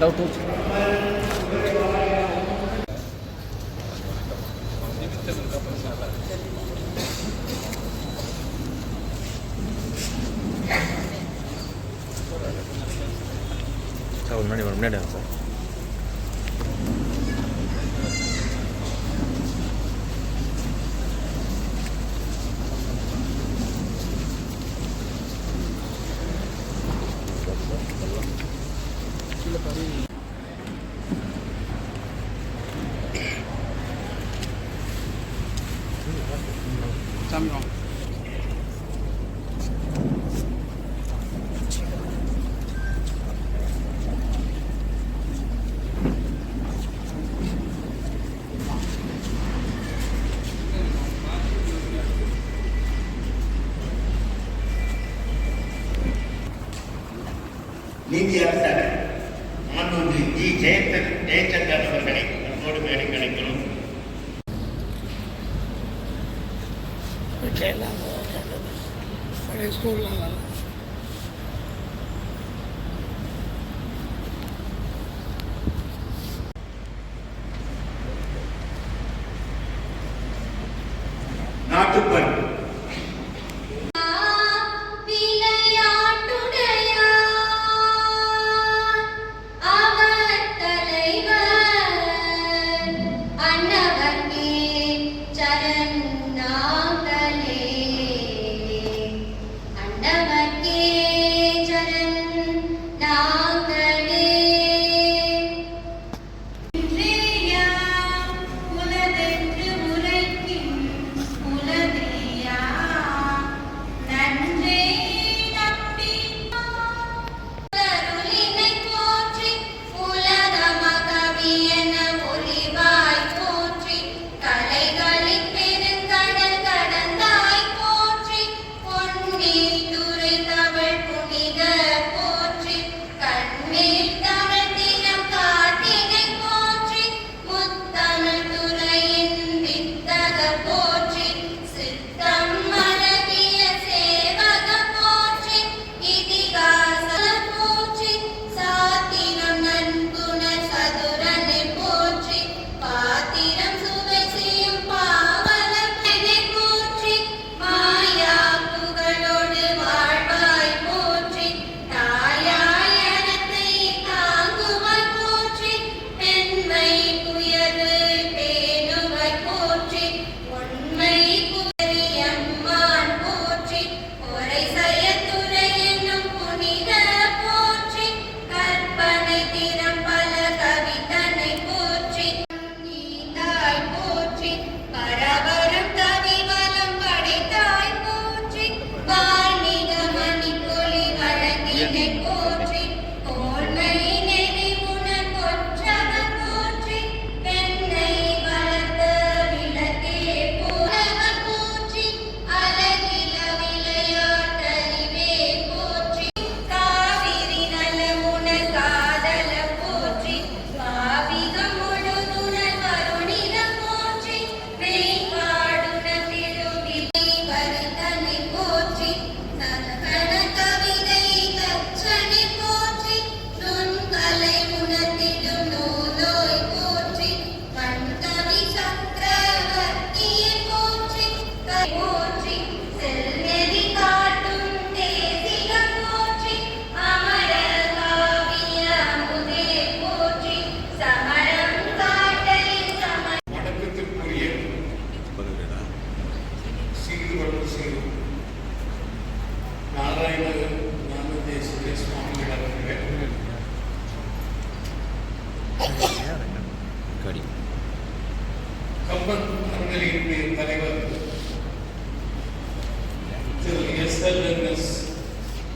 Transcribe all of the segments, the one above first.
Doubt sir முன்னாடி முன்னாடி sir சாமி வாங்க. நீதியரசர் மாண்புமிகு ஜி ஜெயச்சந்திரன் அவர்களை நம்மோடு மேடை கிடைக்கணும். ஸ்கூலில் நாட்டுப்பண் கம்பன் அறநிலையத்துறை தலைவர் திரு SLNS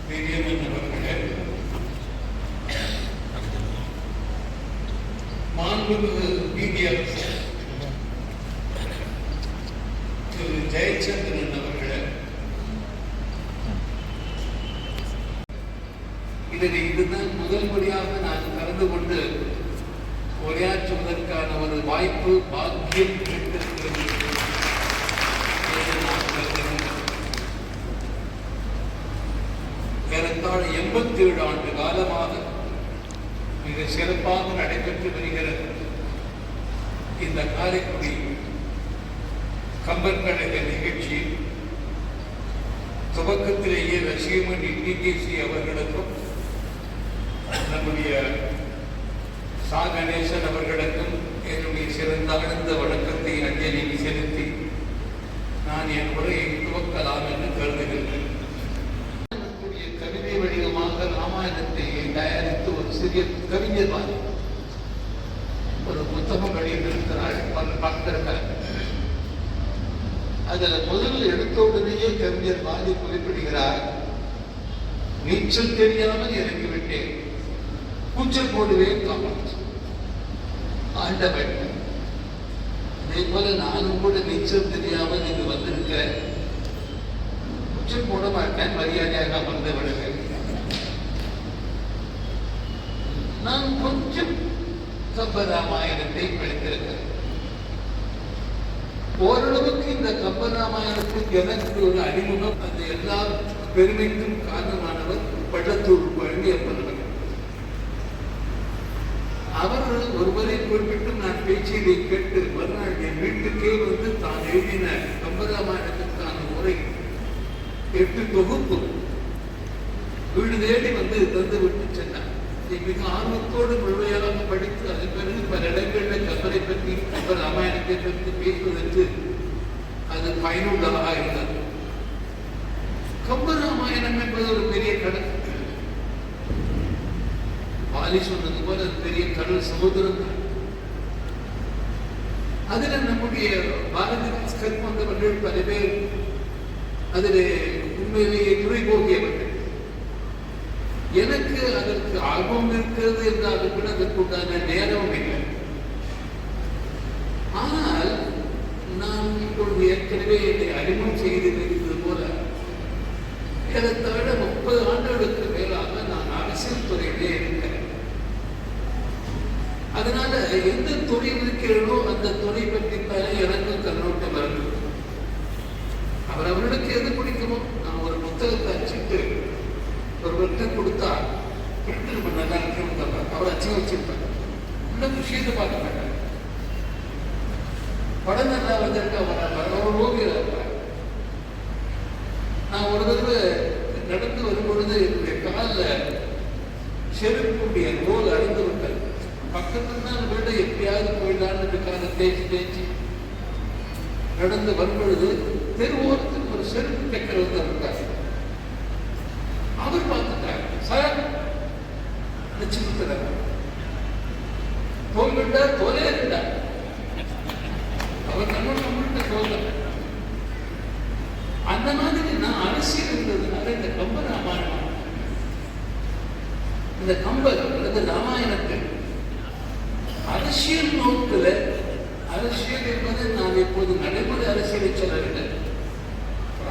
பெரியமன் அவர்களே, மாண்புமிகு நீதியரசர் திரு ஜெயச்சந்திரன் அவர்களே, இதுதான் முதல் முறையாக நான் கலந்து கொண்டு உரையாற்றுவதற்கான ஒரு வாய்ப்பு பாக்கியம் கிடைத்திருக்கிறது. ஏறத்தாழ 87 ஆண்டு காலமாக மிக சிறப்பாக நடைபெற்று வருகிறது. இந்த காரைக்குடி கம்பர் கழக நிகழ்ச்சி துவக்கத்திலேயே ரசிகமணி டிடிசி அவர்களுக்கும் நம்முடைய சா கணேசன் அவர்களுக்கும் என்னுடைய சிறந்தாழ்ந்த வணக்கத்தை அஞ்சலி செலுத்தி நான் என் உரையை துவக்கலாம் என்று கருதுகிறேன். கவிதை வடிவமாக ராமாயணத்தை தயாரித்து ஒரு சிறிய கவிஞர் மாதிரி ஒரு புத்தகம் வெளியிட்டிருக்கிறார், பார்த்திருக்கார். அதில் முதல் எடுத்தவுடனேயே கவிஞர் வாதி குறிப்பிடுகிறார், நீச்சல் தெரியாமல் இறங்கிவிட்டேன், கூச்சல் போடுவேன் காப்பாற்று ஆண்டவன். அதே போல நானும் கூட நீச்சல் தெரியாமல் இது வந்திருக்கிறேன், கூச்சல் போட மாட்டேன், மரியாதையாக வந்து விடுவேன். நான் கொஞ்சம் கம்பராமாயணத்தை படித்திருக்கிறேன். ஓரளவுக்கு இந்த கம்பராமாயணத்துக்கு எனக்கு ஒரு அறிமுகம், அந்த எல்லா பெருமைக்கும் காரணமானவர் பள்ளத்தூர் பழனியப்பன். அவர் ஒருவரை குறிப்பிட்டு நான் பேச்சியதை கேட்டு மறுநாள் என் வீட்டுக்கே வந்து தான் எழுதின கம்பராமாயணத்திற்கான உரை 8 தொகுப்பு வீடு தேடி வந்து தந்து விட்டு சென்றார். மிக ஆர்வத்தோடு முழுமையாக படித்து அதன் பிறகு பல இடங்களில் கம்பரை பற்றி கம்பர் ராமாயணத்தை பற்றி பேசுவதற்கு அது பயனுள்ளதாக இருந்தது. கம்பர் ராமாயணம் என்பது ஒரு பெரிய கடல். வாலி சொன்னது போல அது பெரிய கடல் சமுதிரம் தான். அதுல நம்முடைய பாரதி பாஸ்கர் போன்றவர்கள் பல பேர் அதில் உண்மையிலேயே துறை போகியவர்கள். எனக்கு அதற்கு ஆர்வம் இருக்கிறது என்றாலும் கூட அதற்குண்டான நேரமும் இல்லை. ஆனால் நான் இப்பொழுது ஏற்கனவே என்னை அறிமுகம் செய்திருக்கிறது போல ஏறத்தாழ 30 ஆண்டுகளுக்கு மேலாக நான் அரசியல் துறையிலே இருக்கிறேன். அதனால எந்த துறையில் இருக்கிறதோ அந்த துறை பற்றி எனக்கு கண்ணோட்டம் வரும். அவர்களுக்கு எது பிடிக்குமோ, நான் ஒரு புத்தகத்தை அச்சிட்டு ஒருவர்கிட்ட கொடுத்தா நம்ம நல்லா இருக்கணும், அவர் அச்சம் வச்சிருப்பார், இந்த விஷயத்தை பார்க்க மாட்டார். படம் நல்லா வந்திருக்க அவர் ஓவியர் இருப்பார். நான் ஒரு தடவை நடந்து வரும்பொழுது என்னுடைய காலில் செருப்புடைய நூல் அழிந்து விட்டது. பக்கத்துல தான் வீடு, எப்படியாவது போயிடலான்னு காலை தேய்ச்சி நடந்து வரும்பொழுது தெருவோரத்துக்கு ஒரு செருப்பு தைக்கிறவர் இருக்கார். அவர் பார்த்துட்டார், சார் வச்சு கொடுத்துறார், போய்விட்டார், தோலே இருந்தார். அவர் நம்மகிட்ட சொல்ல அந்த மாதிரி நான் அரசியல் இருந்ததுனால இந்த கம்ப ராமாயணம், இந்த கம்பர் அல்லது ராமாயணத்தில் அரசியல் நோக்கில், அரசியல் என்பது நான் இப்போது நடைமுறை அரசியலை சொல்லவில்லை,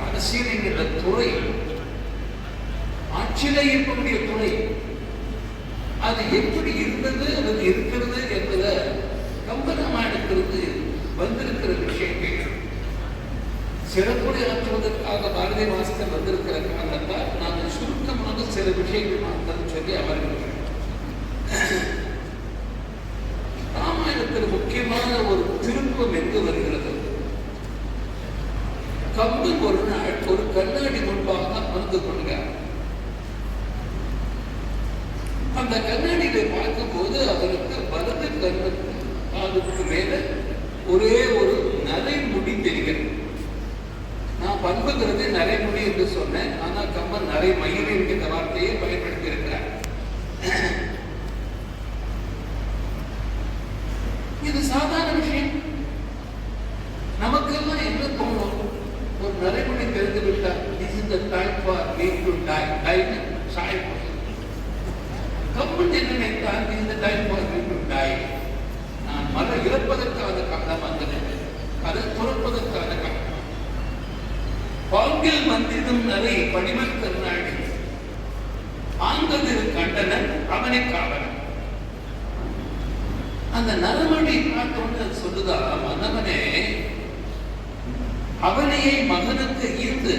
அரசியல் என்கிற துறை, ஆட்சியிலே இருக்கக்கூடிய துறை, அது எப்படி இருந்தது அல்லது இருக்கிறது என்பதை கம்பராமாயணத்திலிருந்து வந்திருக்கிற விஷயங்கள் சிறப்புரை ஆற்றுவதற்காக பாரதி பாஸ்கர் வந்திருக்கிற காரணத்தால் நான் சுருக்கமாக சில விஷயங்கள் மாத்திரம் சொல்லி அமர்கிறேன். ராமாயணத்தில் முக்கியமான ஒரு திருப்பம் எங்கு வருகிறது? கம்பன் ஒரு நாள் ஒரு கண்ணாடி முன்பாக அமர்ந்து கொள்கிறார். அந்த கண்ணாடியை பார்க்கும் போது அவருக்கு வலது காதுக்கு மேல ஒரே ஒரு நரைமுடி தெரிகிறது. நான் பண்புங்கிறது நரைமுடி என்று சொன்னேன், ஆனால் கம்பன் நரைமயிறு என்கிற வார்த்தையை பயன்படுத்தி இருக்கிறார். இது சாதாரண விஷயம். நமக்கெல்லாம் என்ன தோணும்? ஒரு நரைமுடி தெரிந்து விட்டார், this is the time for me to die. Kamban என்ன நினைத்தார்? this is the time for me to die. நான் இறப்பதற்கான காலம் வந்தது, அதை துறப்பதற்கான காலம். பாங்கில் மந்திரம் நரை படிமன் கருணாடி ஆங்கதிரு கண்டனன் அவனை காவலன். அந்த நரமணி பார்த்தோன்னு சொல்லுதா, மன்னவனே அவனையை மகனுக்கு ஈர்த்து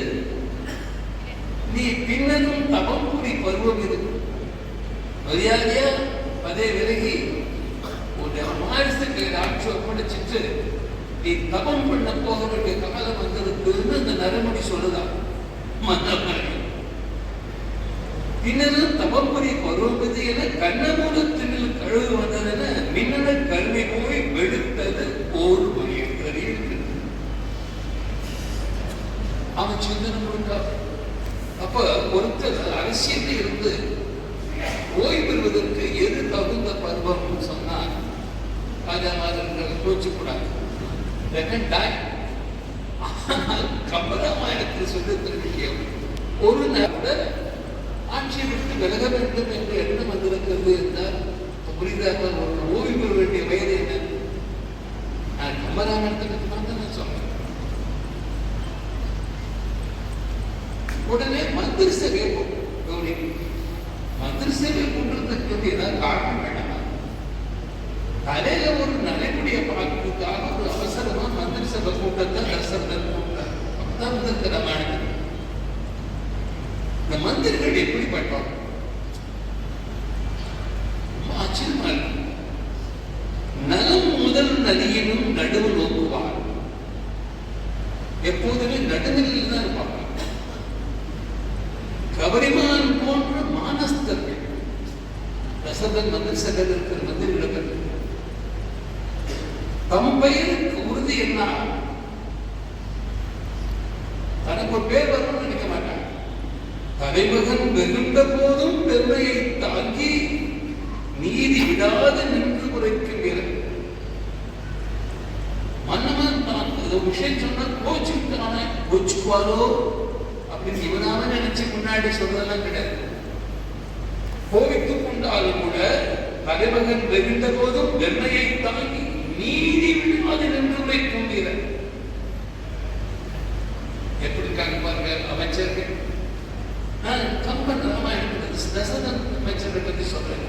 நீ பின்னரும் தவம் புரி பருவம் இருக்கும், மரியாதையா அதே விலகி ஒரு மாரிசுக்கு ஆட்சி ஒப்படைச்சிட்டு நீ தபம் பண்ண போக வேண்டிய காலம் வந்திருக்குன்னு அந்த நரமுடி சொல்லுதான். பின்னரும் தபம் புரிய பருவபதி என கண்ணமூலத்தினில் கழுவு வந்ததென மின்னல கல்வி போய் வெடுத்தது ஓர் வழியில் அவன் சிந்தனை கொடுத்தா. அப்ப ஒருத்தர் அரசியல் இருந்து ஓய்வு பெறுவதற்கு எது தகுந்த பருவம் சொன்னார். ராஜாமார்கள் கோச்சிக்கூடாது. கம்பராமாயணத்தில் சொல்லிருக்கிற ஒரு கூட ஆட்சியை விட்டு விலக வேண்டும் என்று எண்ணம் வந்திருக்கிறது என்றால் புரிதாக ஓய்வு பெற வேண்டிய வயது என்ன? நான் கம்பராமாயணத்துக்கு தான் நான் சொன்னேன். உடனே மந்திரி சபையை கௌரி மந்திரி சபையை கொண்டிருந்தது ஏதாவது காரணம் வேண்டாமா? தலையில ஒரு நடைமுறையை பார்க்கறதுக்காக ஒரு அவசரமா மந்திரி சபை கூட்டத்தை தரிசனம் கூட்டார். அப்பதான் வந்து ராமாயணம். இந்த மந்திரிகள் எப்படிப்பட்டோம்? ஆச்சரியமா இருக்கு. நலம் முதல் நதியினும் நடுவு நோக்குவார். எப்போதுமே நடுநிலையில் தான் இருப்பாங்க. கபரிமான் போன்ற மானஸ்தர்கள் ரசதன் மந்திரி சபையில் இருக்கிற மந்திரிகள் தம் பெயருக்கு உறுதி என்ன? தனக்கு ஒரு பேர் வரணும்னு நினைக்க மாட்டாங்க. தலைமகன் வெகுண்ட போதும் பெருமையை தாங்கி நீதி விடாது நின்று குறைக்கும் வீரர். மன்னவன் தான் ஏதோ விஷயம் சொன்னால் கோச்சுட்டான கோச்சுக்குவாரோ அப்படின்னு இவனாக நினைச்சு முன்னாடி சொல்றதெல்லாம் கிடையாது. கோவித்துக் கொண்டாலும் கூட தலைமகன் வெகுண்ட போதும் வெண்மையை தாங்கி நீதி விடாது நின்று உரைக்கும் வீரர். எப்படி இருக்காங்க பாருங்க அமைச்சர்கள். கம்பன் ராமாயணம் தசரதன் அமைச்சரை பத்தி சொல்றேன்.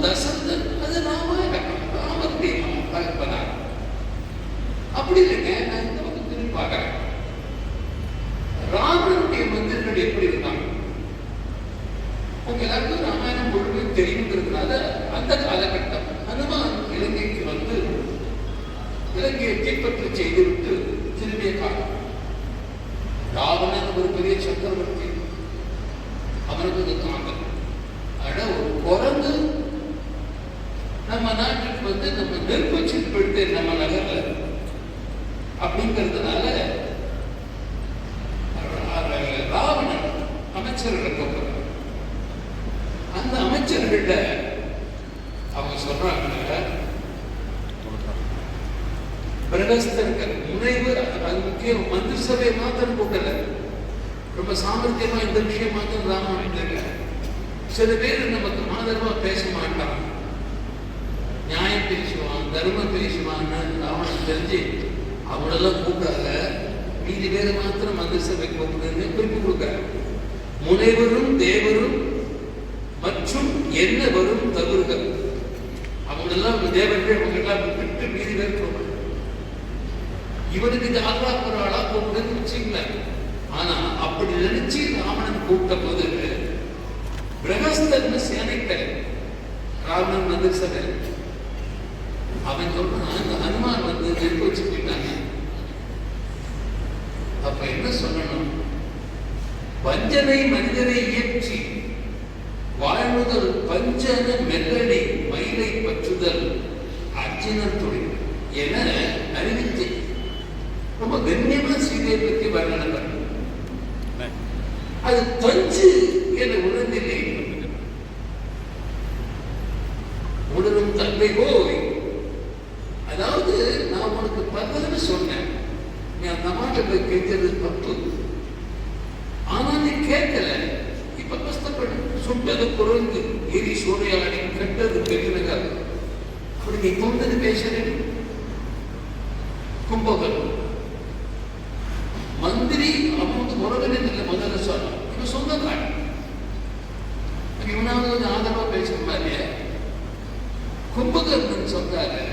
தசரதன் அது ராமாயணம் ராமருடைய கல்பனா. அப்படி இல்லைங்க. நான் இந்த பக்கம் திரும்பி பார்க்கிறேன். ராமனுடைய மந்திரிகள் எப்படி இருந்தாங்க? உங்க எல்லாருக்கும் ராமாயணம் முழுமையும் தெரியுங்கிறதுனால அந்த காலகட்டம் ஹனுமான் இலங்கைக்கு வந்து இலங்கையை கைப்பற்றி செய்துவிட்டு திரும்பிய காலம். ராவணன் ஒரு பெரிய சக்கரவர்த்தி. அவனுக்கு ஒரு காந்தம் ஆனா ஒரு குரங்கு நம்ம நாட்டுக்கு வந்து நம்ம நெருப்பச்சிட்டு போயிட்டு நம்ம நகர்ல அப்படிங்கிறதுனால ராவணன் அமைச்சர்களை கூப்பிடுறாங்க. அந்த அமைச்சர்கள அவங்க சொல்றாங்க பிரகஸ்தர்கள் முனைவர். அது முக்கியம். மந்திரி சபையை மாத்திரம் கூட்டல. ரொம்ப சாமர்த்தியமா இந்த விஷயம் மாத்திரம் ராமாயணம். சில பேர் நமக்கு ஆதரவா பேச மாட்டான். நியாயம் பேசுவான், தர்மம் பேசுவான்னு ராவணன் தெரிஞ்சு அவனெல்லாம் கூட்டால மீதி பேரை மாத்திரம் மந்திரி சபை கூப்பிடுன்னு குறிப்பு கொடுக்க. முனைவரும் தேவரும் மற்றும் என்ன வரும் தவறுகள் அவங்களெல்லாம் தேவர்கள் அவங்கெல்லாம் விட்டு மீதி பேர் போவாங்க. இவனுக்கு ஜாதா ஒரு ஆளா கூப்பிடுன்னு வச்சுக்கல. ஆனா அப்படி நினைச்சு ராவணன் கூப்பிட்ட போது பிரகஸ்தன் சேனைக்கல் ராவணன் மந்திரி சபை அவன் சொல்றான் அந்த ஹனுமான் வந்து நெருப்பு வச்சு போயிட்டாங்க. அப்ப என்ன சொல்லணும்? வஞ்சனை மனிதரை இயற்றி வாழ்வுதல் பஞ்சன மெல்லடி மயிலை பற்றுதல் அர்ஜுனர் தொழில் என அறிவித்து ரொம்ப கண்ணியமா சீதையை பற்றி வர்ணனை பண்ண. அது தஞ்சு என உணர்ந்தில்லை. உணரும் தன்மை போய் அதாவது நான் உனக்கு பத்ததுன்னு சொன்னேன். நீ அந்த அம்மாட்ட போய் கேட்கறது தப்பு. ஆனா நீ கேட்கல. இப்ப கஷ்டப்படு. சுட்டது குரங்கு எரி சூறையாடி கெட்டது பெருநகர். அப்படி நீ தோன்றது பேசுறேன். கும்பகர்ணம் மந்திரி அவங்க உறவினர்ல முதல்ல சொன்னான். இவன் சொந்தக்காரன். இவனாவது கொஞ்சம் ஆதரவா பேசுற மாதிரி கும்பகர்ணன் சொன்னாரு.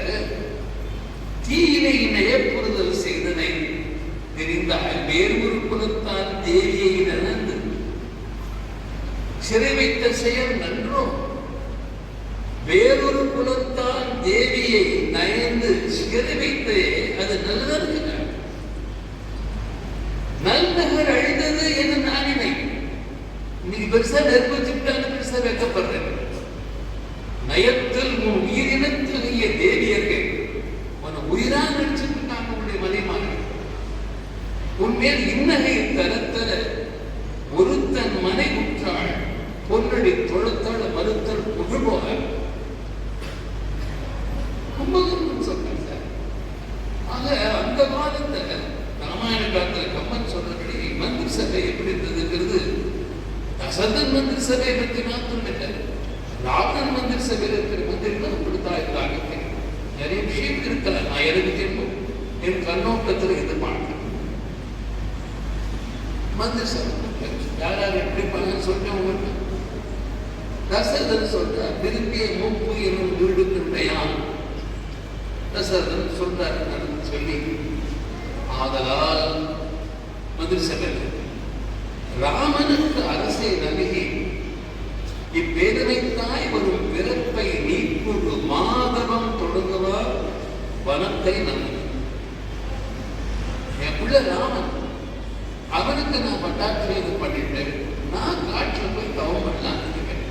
தீயினை நயப்புறுதல் செய்தனை தெரிந்தால் வேறு ஒரு குலத்தான் தேவியை நனந்து சிறை வைத்த செயல் நன்றோ? வேறொரு குலத்தான் தேவியை நயந்து சிறை வைத்தே அது நல்லதற்கு நல்நகர் அழிந்தது என்று நான் நினைக்கிறேன். இன்னைக்கு பெருசா நெருப்பிச்சுட்டான்னு பெருசா வைக்கப்படுறேன். நயத்தில் உன் உயிரினத்தில் தேவியர்கள் உன் உயிரா நினைச்சுட்டாங்க. உன்னுடைய மலைமார்கள் உன்மேல் இன்னகை தரத்தர ஒருத்தன் மனை உற்றாள் பொன்னடி தொழுத்தாள் மறுத்தல் புகழ்போக கும்பகோணம் சொன்னாங்க. ஆக அந்த காலத்துல ராமாயண காலத்துல கம்மன் சொல்றபடி மந்திர சபை எப்படி இருந்ததுங்கிறது தசரதன் மந்திர சபையை பற்றி மாத்திரம் இல்லை, ராவணன் மந்திர சபையில் இருக்கிற மந்திரிகள் அப்படித்தான் இருந்தாங்க. நிறைய விஷயம் இருக்கலாம். நான் எனக்கு தெரியும், என் கண்ணோட்டத்தில் இது பார்க்கிறேன். மந்திர சபை யார் யார் எப்படி பண்ண சொல்றேன். தசரதன் சொல்றார், விரும்பிய மூப்பு எனும் வீடுகின்றையான். தசரதன் சொல்றார் சொல்லி, ஆதலால் மந்திர சபை ராமனுக்கு அரசை நல்கி இப்பேதனைத்தாய் வரும் பிறப்பை நீக்குறு மாதவம் தொடங்குவார் வனத்தை நம்பு. என் பிள்ளை ராமன், அவனுக்கு நான் பட்டாட்சி இது பண்ணிட்டேன், நான் காட்டில் போய் தவம் பண்ணலாம் இருக்கேன்.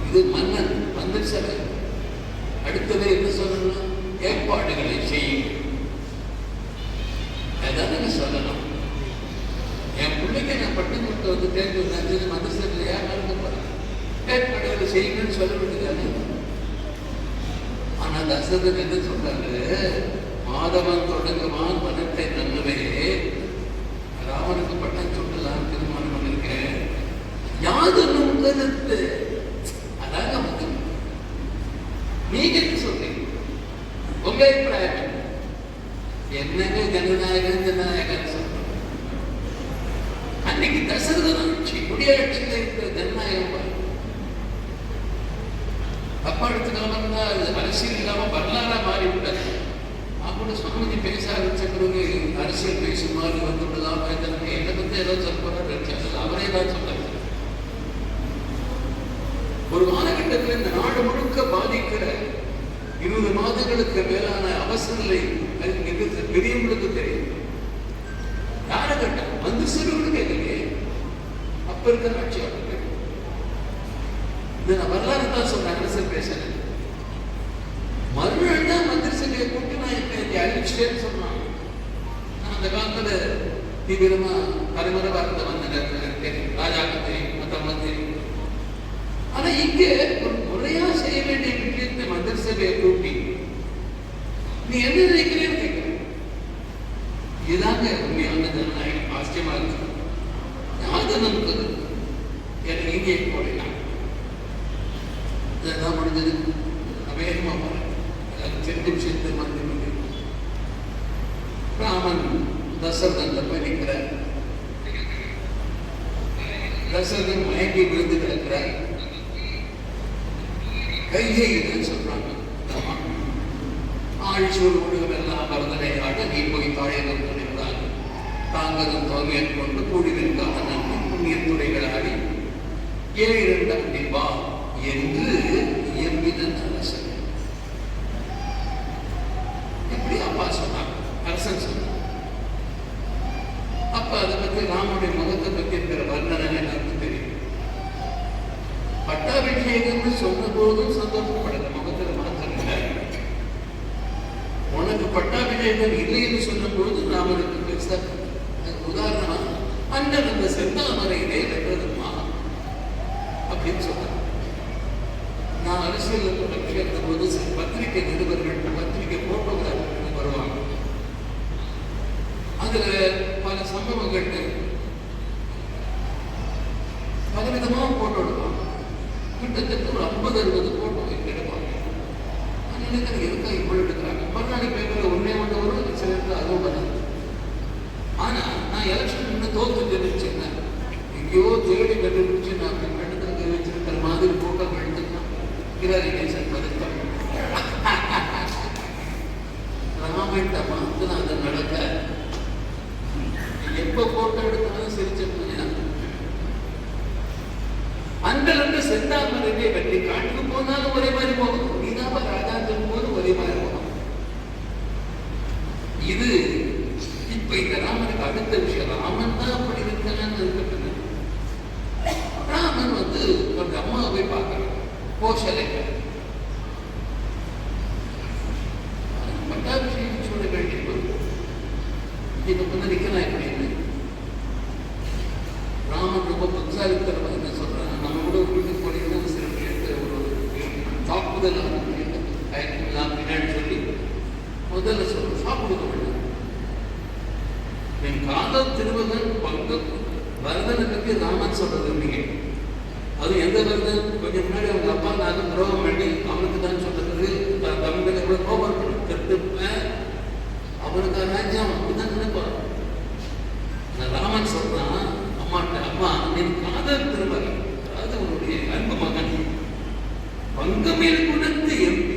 இது மன்னன் மந்திர சபை. அடுத்தது என்ன சொல்லணும்? ஏற்பாடுகளை செய்யும். அதான் சொல்லணும். என் பிள்ளைக்கு நான் பட்டம் கொடுத்து வந்து தேர்ந்து மந்திர சபையில் யார் நடக்க போறேன்? ஏற்பாடுகளை செய்யுங்கன்னு சொல்ல வேண்டியதானே. ஆனா தசரதன் என்ன சொல்றாரு? மாதவன் தொடங்குவான் வனத்தை நன்னுவே. ராமனுக்கு பட்டம் சுட்டலாம் தீர்மானம் பண்ணிருக்கேன். யாது கருத்து அதாங்க முக்கியம். நீங்க என்ன சொல்றீங்க? உங்க அபிப்பிராயம் என்னங்க? ஜனநாயகன் ஜனநாயகன் சொல்றோம். அன்னைக்கு தசரதன் ஆட்சி, குடியாட்சியில் இருக்கிற ஜனநாயகம் தப்பா எடுத்துக்காம அரசியல் இல்லாம வரலாறா மாறிவிட்டார். அப்படி சுவாமிஜி பேச ஆரம்பிச்ச பிறகு அரசியல் பேசும் மாதிரி வந்துள்ளதான் என்னை பத்தி ஏதோ சொல்றாரு. அவரே தான் சொன்னார். ஒரு காலகட்டத்தில் இந்த நாடு முழுக்க பாதிக்கிற 20 மாதங்களுக்கு மேலான அவசர நிலை பெரியவங்களுக்கு தெரியும். யார கட்டம் வந்து சிறுவனு கேட்கலையே. அப்ப இருக்கிற ஆட்சியாளர்கள் இதை நான் வரலாறு தான் சொன்னேன். அரசியல் பேசுறேன். மறுநாள் தான் மந்திர சபையை கூட்டி நான் இப்ப அழிச்சிட்டேன்னு சொன்னான். நான் அந்த காலத்துல தீவிரமா தலைமுறை வார்த்தை வந்தேன். ராஜாக்கள் தெரியும், மற்ற மந்திரி. ஆனா இங்க ஒரு முறையா செய்ய வேண்டிய விஷயத்தை மந்திர சபையை கூட்டி நீ என்ன நினைக்கிறேன்னு கேட்கிறேன். இதுதாங்க உண்மையான ஜனநாயகம். ஆச்சரியமா இருக்கு. யாரு நமக்கு எனக்கு இங்கே போடலாம். இதெல்லாம் முடிஞ்சது. வேகமா போறேன். தெரிஞ்ச விஷயத்தை மந்திரி ராமன் தசரதன் போய் நிற்கிறார். தசரதன் மயங்கி விழுந்து கிடக்கிறார். கையை இதுன்னு சொல்றாங்க. ஆழ்ச்சூர் உலகம் எல்லாம் மறந்தனை ஆட நீ போய் தாயகம் துணிந்தால் தாங்களும் தோல்வியைக் கொண்டு கூடியிருக்காக நன்றி புண்ணிய துறைகளாடி 7 வா என்று இயம்பினன் அரசன். எப்படி அப்பா சொன்னார், அரசன் சொன்னார். அப்ப அதை பத்தி ராமனுடைய முகத்தை பத்தி இருக்கிற வர்ணனை எல்லாருக்கும் தெரியும். பட்டாபிஷேகம்னு சொன்ன போதும் சந்தோஷப்படல, முகத்துல மாத்திரம் இல்லை. உனக்கு பட்டாபிஷேகம் இல்லைன்னு சொல்லும் பொழுது ராமனுக்கு பெருசா உதாரணமா அண்ணன் அந்த செந்தாமரையிலே வென்றதுமா அப்படின்னு சொன்னார். நான் அரசியல் சேர்ந்த போது பத்திரிகை நிருபர்கள் பத்திரிகை போட்டோகிராஃபர்கள் வருவாங்க. அதுல பல சம்பவங்கள் பலவிதமா போட்டோ எடுப்பாங்க. கிட்டத்தட்ட ஒரு 50-60 போட்டோ எடுப்பாங்க. நினைக்கிறேன் எதுக்காக இவ்வளவு எடுக்கிறாங்க. மறுநாள் பேப்பர்ல ஒன்னே ஒன்று வரும், சிலருக்கு அதுவும் வராது. ஆனா நான் எலெக்ஷன் முன்ன தோத்து தெரிவிச்சேன். எங்கேயோ தேடி கண்டுபிடிச்சு நான் கண்டுக்க வச்சிருக்கிற மாதிரி போட்டோ எடுத்துக்கலாம். கிராரிகேஷன் பதில் ராமன் மாத்து அதை நடக்க எப்ப போட்டோ எடுத்தாலும் சிரிச்ச ராஜாவே வெற்றி காட்டுக்கு போனாலும் ஒரே மாதிரி போகணும், நீதான் ராஜாங்கும் போது ஒரே மாதிரி போகணும். இது இப்ப இந்த ராமனுக்கு அடுத்த விஷயம். ராமன் தான் அப்படி இருக்கான்னு இருக்கட்டும். ராமன் வந்து ஒரு அம்மாவை போய் பார்க்கறான், கோசலை பட்டாபிஷேகம் சொல்ல வேண்டிய இப்ப வந்து நிக்கலாம். எப்படின்னு ராமன் ரொம்ப புத்தாலித்தனமாக என்ன சொல்றான், நம்ம கூட வீட்டுக்கு போனீங்கன்னா சில பேருக்கு ஒரு தாக்குதல் பின்னாடி சொல்லி முதல்ல சொல்ற சாப்பிடுக்க வேண்டாம். என் காதல் திருமகன் பங்கம் பரதனை பற்றி ராமன் சொல்றது இல்லைங்க. அது எந்த பரதன் கொஞ்சம் முன்னாடி அவங்க அப்பா நான் துரோகம் பண்ணி அவனுக்கு தான் சொல்றது தமிழக கூட கோபம் கற்றுப்பேன், அவனுக்கு ராஜ்யம் அப்படிதான் நினைப்பான். ராமன் சொல்றான் அம்மாட்ட, அம்மா என் காதல் திருமகன், அதாவது அவனுடைய அன்பு மகன் பங்கமேல் குணத்து எம்பி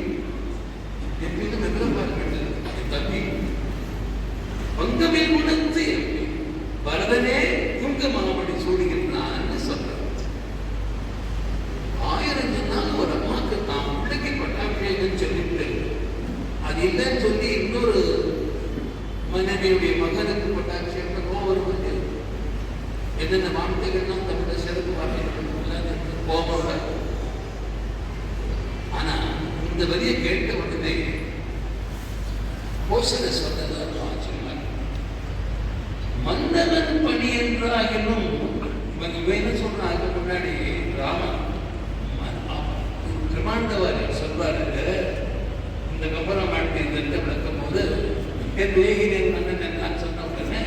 எம்பின்னு மெல்ல பார்க்க தம்பி பங்கமேல் குணத்து எம்பி பரதனே குங்க மாமடி சூடுகின்றான்னு சொல்றான். 1000 நாள் ஒரு அம்மாக்கு தான் பிள்ளைக்கு பட்டாபிஷேகம் சொல்லிட்டு அது இல்லைன்னு சொல்லி இன்னொரு மனைவியுடைய மகனுக்கு பட்டாபிஷேகம் கோவம் என்னென்ன வார்த்தைகள்லாம் தமிழ சிறப்பு வார்த்தைகள் கோபம். ஆனா இந்த வரியை கேட்ட உடனே கோசலை சொன்னதான் ஆச்சரியமா, மன்னவன் பணி என்றாகிலும் இவன் என்ன சொல்றாங்க முன்னாடி ராமன் பிரமாண்டவாரி சொல்றாரு. இந்த கம்பரம் மாட்டி விளக்கும் போது என் வேகினேன் மன்னன் நான் சொன்ன உடனே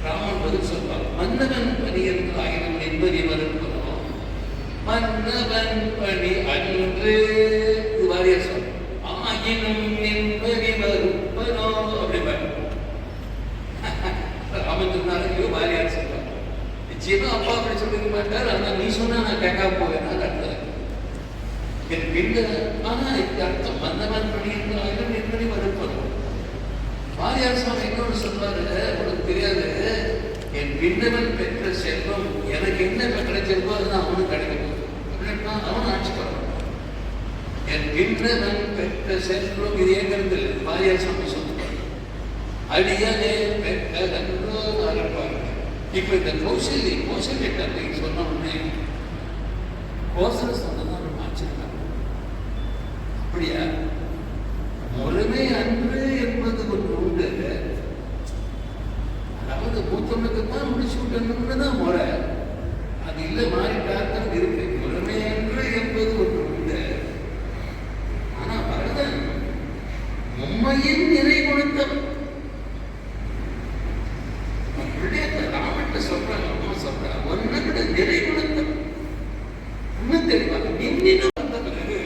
ராமன் பதில் சொல்வார், மன்னவன் பணி என்றாகிலும் என்பதை மறுப்பதோ மன்னவன் பணி அன்று இது வாரியா சொல் ஆகினும் என்பதை மறுப்பதோ அப்படி ராமன் சொன்னாரு வாரியார் சொல்றார். நிச்சயமா அப்பா அப்படி சொல்லிக்க மாட்டார். ஆனா நீ சொன்னா நான் கேட்காம போவேன் அர்த்தம் என் பின்ன. ஆனா இந்த அர்த்தம் மன்னவன் பணி என்றாகிலும் என்பதை மறுப்பதோ. வாரியார் சுவாமி இன்னொரு சொல்வாரு, உனக்கு தெரியாது, என் பின்னவன் பெற்ற செல்வம் எனக்கு என்ன கிடைச்சிருக்கோ அதுதான் அவனுக்கு கிடைக்கும். அவன் ஆட்சி பண்ண என் பின்னவன் பெற்ற செல்வம் இது ஏங்கிறது இல்லை. வாரியார் சுவாமி சொல்லுவார், அடியானே பெற்றோ ஆரம்பாங்க. இப்ப இந்த கௌசல்ய கதை சொன்ன உடனே கோசலை சொன்னதான் நம்ம ஆச்சரியம். அப்படியா, முறைமை அன்று என்பது ஒன்று உண்டு. அதாவது மூத்தவனுக்கு தான் முடிச்சு விட்டணும்னு தான் முறை. அது இல்லை மாறிட்டார்தான் இருக்கு. முறைமை அன்று என்பது ஒன்று உண்டு. ஆனா பரதன் உண்மையின் நிறை கொடுத்தவன். ராமன் சொல்றாங்க, அம்மா சொல்றாங்க, ஒன்ன விட நிறை கொடுத்தவன். இன்னும் தெரிவாங்க நின்னும் வந்த பிறகு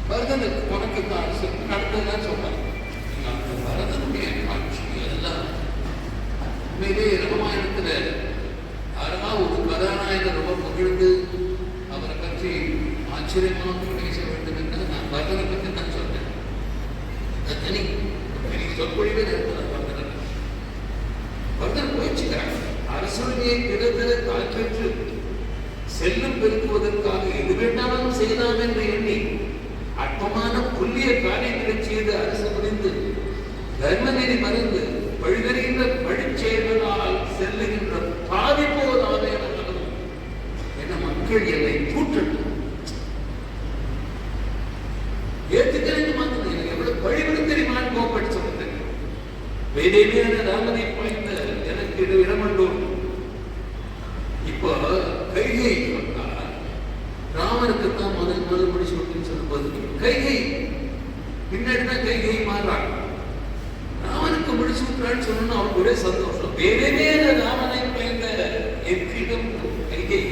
பரதனுக்கு உனக்கு தான் நடந்ததுதான் சொல்றாங்க. பரதனுடைய காட்சி எல்லாம் உண்மையிலே ராமாயணத்துல யாரா ஒரு கதாநாயகர் ரொம்ப புகழ்ந்து அவரை பற்றி ஆச்சரியமாக பேச வேண்டும் என்று நான் பரதனை பற்றி நான் சொல்றேன். தனி சொற்பொழிவே பரதன் முயற்சிக்கிறாங்க. அரசனையை பிறகு காற்று செல்லும் பெருக்குவதற்காக எது வேண்டாலும் செய்யலாம் என்று எண்ணி அற்பமான புள்ளிய காரியங்களை செய்து அரசு முடிந்து தர்மநெறி மறந்து பழுதறிகின்ற பழிச்செயல்களால் செல்லுகின்ற பாதி போவதாக என மக்கள் என்னை கூட்டட்டும் ஏத்துக்கிறேன்னு மாத்திரம் எனக்கு எவ்வளவு பழிவிடும் தெரியுமான்னு கோப்பட்டு சொல்றேன். வேதேவியான ராமனை பாய்ந்த எனக்கு இடமண்டோம். இப்போ கைகை ராமனுக்கு தான் முதல் முடிச்சு விட்டுன்னு சொல்லும்போது கைகை பின்னாடிதான் கைகை மாறுறாங்க. ராமனுக்கு முடிச்சு விட்டுறான்னு சொன்னா அவனுக்கு ஒரே சந்தோஷம். வேறே ராமனை பயந்த எத்திடம் கைகை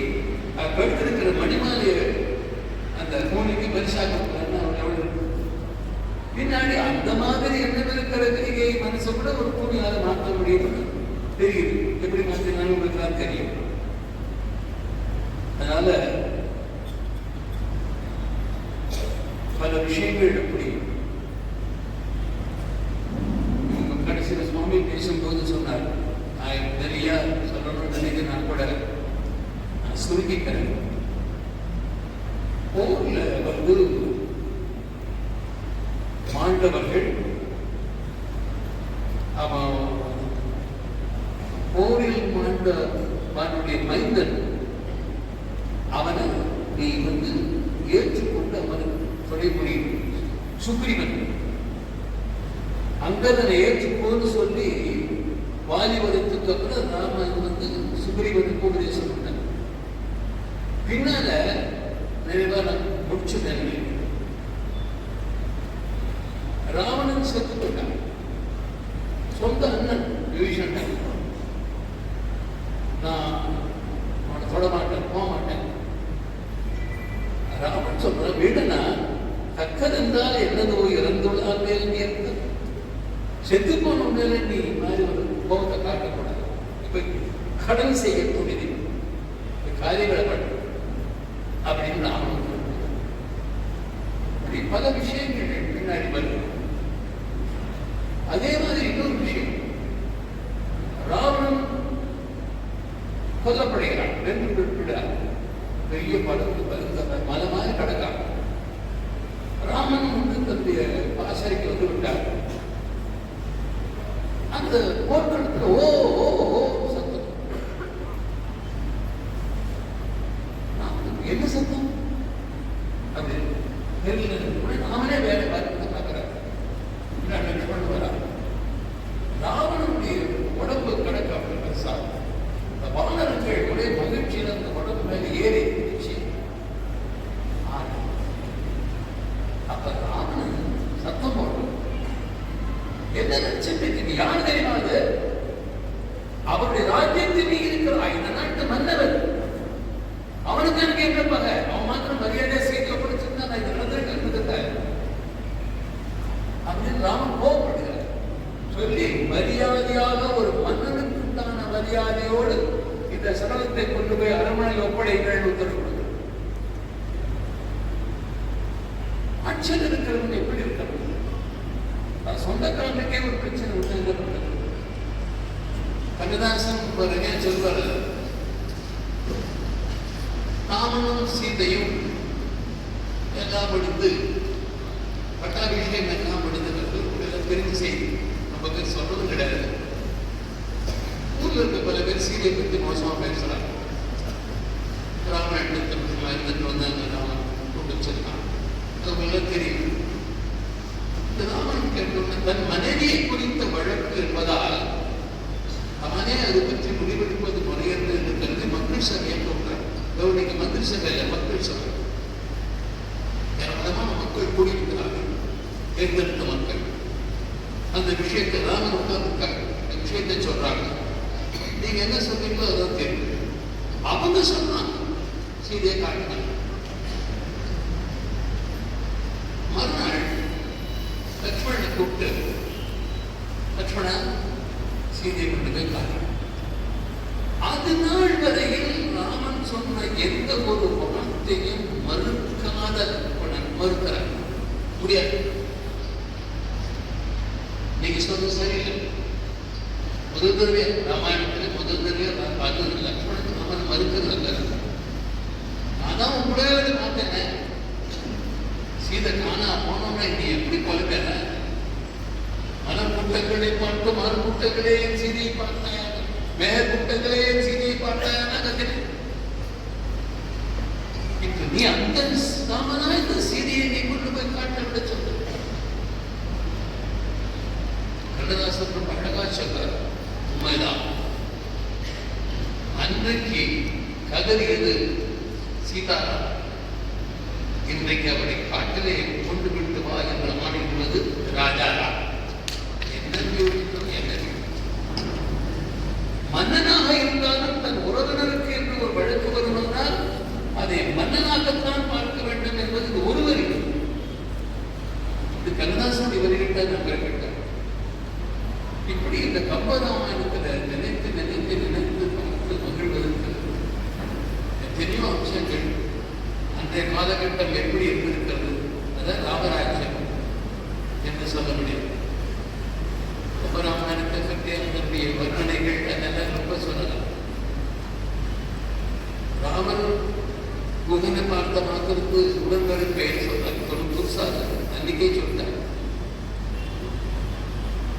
படுத்திருக்கிற மணிமாலைய அந்த பூமிக்கு பரிசாக பின்னாடி அந்த மாதிரி என்ன இருக்கிற கைகை மனசை கூட ஒரு பூமியால மாற்ற முடியும். தெரியுது எப்படி மாற்றினாலும் உங்களுக்கு தான் தெரியும். அதனால பல விஷயங்கள் எப்படி கடைசியில் சுவாமி பேசும்போது சொன்னார், நான் நிறைய சொல்லணும்னு நினைக்கிறேன், நான் கூட சுருக்கிக்கிறேன். போர்ல வந்து மாண்டவர்கள் அவன் போரில் மாண்ட அவனுடைய மைந்தன் அவனை நீ வந்து ஏற்றுக்கொண்டு அவனுக்கு துணை புரியும் சுக்ரீவன் அங்கதனை ஏற்றுக்கோன்னு சொல்லி வாலிபதத்துக்கு அப்புறம் ராமன் வந்து சுக்ரீவனுக்கு உபதேசம் பண்ணார். பின்னால நிறைவா நான் முடிச்சு நினைக்கிறேன். ராவணன் செத்து போட்டான். சொந்த அண்ணன் விபீஷணன் நான் அவனை தொட மாட்டேன், போக மாட்டேன். ராமன் சொல்ற வீடனா தக்கதென்றால் என்னதோ இறந்துள்ளால் மேல் நீ இருக்க செத்து போன மேல நீ மாதிரி ஒரு கோபத்தை காட்டக்கூடாது. இப்ப கடன் செய்ய துணிதி காரியங்களை பண்ண அப்படின்னு ராமன் அப்படி பல விஷயங்கள் பின்னாடி வருது. அதே மாதிரி இன்னொரு விஷயம், ராவணன் கொல்லப்படுகிறான், வென்று விட்டுவிடார், பெரிய படகு பருந்த மலை மாதிரி கடக்கான். ராமன் வந்து தன்னுடைய பாசறைக்கு வந்து விட்டார். அந்த போர்க்களத்தில் ஓ ஓ ஓ சத்தம். என்ன சத்தம்? அது நாமனே வேலை பார்த்து பார்க்கிறார். லட்சுமணன் வரா. ராவணனுடைய உடம்பு கடக்க அப்படி பெருசா இந்த வானரங்கள் ஒரே மகிழ்ச்சியில் அந்த உடம்பு மேல ஏறி இருந்துச்சு. அப்ப ராவணன் சத்தம் போடுறான். என்ன நினைச்சிட்டு நீ யார் தெரியுமா? அது அவருடைய ராஜ்யத்தில் நீ இருக்கிறாய், இந்த நாட்டு மன்னவர். அவனுக்கு எனக்கு கேட்பாங்க, அவன் மாத்திரம் மரியாதையா சீட்டில் படிச்சிருந்தா நான் இந்த இடத்துல கற்றுக்கிட்டேன் அப்படின்னு ராமன் கோபப்படுகிறார். சொல்லி மரியாதையாக ஒரு மன்னனுக்கு உண்டான மரியாதையோடு இந்த சடலத்தை கொண்டு போய் அரண்மனையில் ஒப்படைகள் உத்தரவு கொடுக்கிறார். ஆட்சியில் இருக்கிறவங்க எப்படி இருக்கிறது? சொந்தக்காரனுக்கே ஒரு பிரச்சனை உண்டு. கண்ணதாசன் சொல்வார், ராமனும் சீதையும் எல்லாம் முடிந்து பட்டாபிஷேகம் எல்லாம் முடிந்தது தெரிஞ்சு செய்தி நம்ம பேர் சொல்றதும் கிடையாது. ஊர்ல இருக்க பல பேர் சீதையை பற்றி மோசமா பேசுறாங்க. ராமன் இருந்துட்டு வந்து அந்த ராமன் வச்சிருக்கான், அது தெரியும். இந்த ராமன் கேட்டோம்னா தன் மனைவியை குறித்த வழக்கு என்பதால் அவனே அது பற்றி முடிவெடுப்பது முறையற்றது என்று கருதி மக்கள் சபையை தோன்றார். இன்னைக்கு மந்திரி சபை இல்லை, மக்கள் சபை. ஏராளமான மக்கள் கூடியிருக்கிறார்கள், தேர்ந்தெடுத்த மக்கள். அந்த விஷயத்தை ராமன் உட்கார்ந்துருக்காங்க, இந்த விஷயத்தை சொல்றாங்க. நீங்க என்ன சொல்றீங்களோ அதான் தெரியும். அவங்க சொன்னாங்க, சீதையை காட்டினாங்க. மறுநாள் லட்சுமணனை கூப்பிட்டு, லட்சுமணா சீதையை கொண்டு போய் காட்டினான். அது நாள் வரையில் ராமன் சொன்ன எந்த ஒரு வார்த்தையும் மறுக்காத மறுக்கிற முடியாது. நீங்க சொல்றது சரியில்லை. முதல் தடவை ராமாயணத்துல முதல் தடவை பார்த்தது லட்சுமணன் ராமன் மறுக்கிறது அல்ல. நான் தான் உங்களே பார்த்தேன், சீதை காணா போனோம்னா நீ எப்படி கொலைப்பேன? மலர்கூட்டங்களை பார்த்து மறுகூட்டங்களே என் சீதையை பார்த்தாயா, மேற்கூட்டங்களே என் சீதையை பார்த்தாயா? இப்ப நீ அந்த ராமனா இந்த சீதையை நீ கொண்டு போய் காட்ட விட சொல்ற. கண்ணதாசன் ரொம்ப அழகா சொல்றார், உண்மைதான். அன்றைக்கு கதறியது சீதாராம், இன்றைக்கு அவரை காட்டிலே கொண்டு விட்டு வா என்று ஆணையிடுவது ராஜாராம். மன்னனாக இருந்தாலும் தன் உறவினருக்கு என்று ஒரு வழக்கு வருவதால் அதை மன்னனாகத்தான் பார்க்க வேண்டும் என்பது ஒருவர். இது கண்ணதாசன் இவர்கிட்ட நான் குறிப்பிட்டார். இப்படி இந்த கம்பராமாயணத்தில் நினைத்து நினைத்து நினைத்து பார்த்து மகிழ்வதற்கு எத்தனையோ அம்சங்கள் அன்றைய காலகட்டம் எப்படி இருந்திருக்கிறது. அதான் ராமராஜ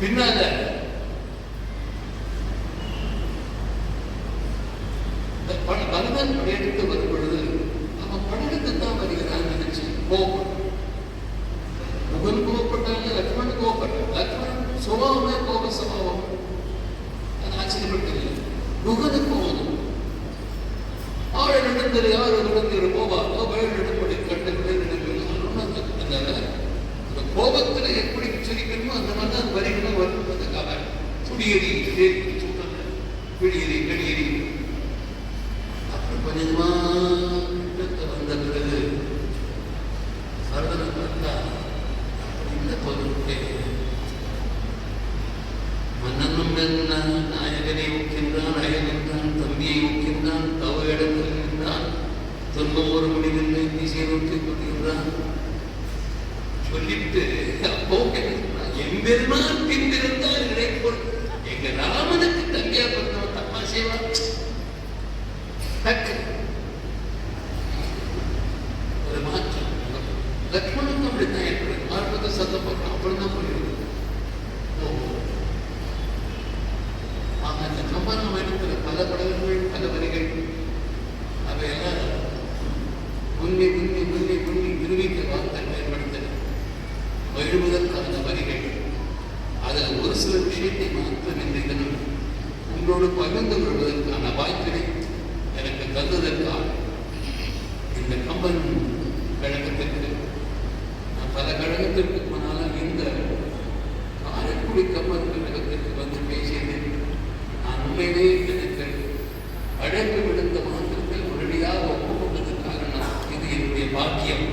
பின்னால பரதன் படையெடுத்து வரும் பொழுது அவன் படையெடுத்து தான் வருகிறான்னு நினைச்சு கோபப்பட்டான். முகன் கோபப்பட்டாங்க, லக்ஷ்மணன் கோபப்பட்டான். லக்ஷ்மணன் சுபாவமே கோப சுபாவம். அது ஆச்சரியப்பட்டதில்லை. முகனுக்கு போதும் ஆள் நடந்தது யார் நடந்து போவா நடப்படி கண்டு அந்த கோபத்துல எப்படி உச்சரிக்கணுமோ அந்த மாதிரி தான் வரிகளும் வருவதற்காக சுடியடி பிடியடி கடியடி அப்புறம் கொஞ்சமா வந்த பிறகு சரதனை பார்த்தா இந்த பொருளுடைய மன்னனும் நாயகனை ஊக்கின்றான், அயகின்றான், தம்பியை ஊக்கின்றான், தவ இடத்தில் நின்றான், துன்பம் ஒரு முடிவில்லை, திசை நோக்கி கொள்கின்றான் சொல்லிட்டு அப்போ எம்பெருமான் பின்பிருந்தால் இடைப்பொருள் எங்க ராமனுக்கு தங்கையா பிறந்தவன் தப்பா செய்வா ஒரு மாற்றம். லக்ஷ்மணுக்கும் அப்படித்தான் ஏற்படும். மார்பத்தை சத்தம் போட்டோம் அப்புறம் தான் போயிடுது. அந்த கம்பராமாயணத்தில் பல படங்கள் பல வரிகள் அவையெல்லாம் முன்னி முன்னி முன்னி முன்னி நிரூபிக்க வார்த்தை பயன்படுத்தது எழுவதற்கான வரிகள். அதில் ஒரு சில விஷயத்தை மாற்றம் என்ற தினம் உங்களோடு பகிர்ந்து கொள்வதற்கான வாய்ப்பினை எனக்கு தந்ததற்காக இந்த கம்பன் கழகத்திற்கு நான் பல கழகத்திற்கு போனாலும் இந்த காரைக்குடி கம்பன் கழகத்திற்கு வந்து பேசியது நான் உண்மையிலே எனக்கு அழைப்பு விடுத்த மாற்றத்தில் உடனடியாக ஒப்புக்கொண்டது காரணம் இது என்னுடைய பாக்கியம்.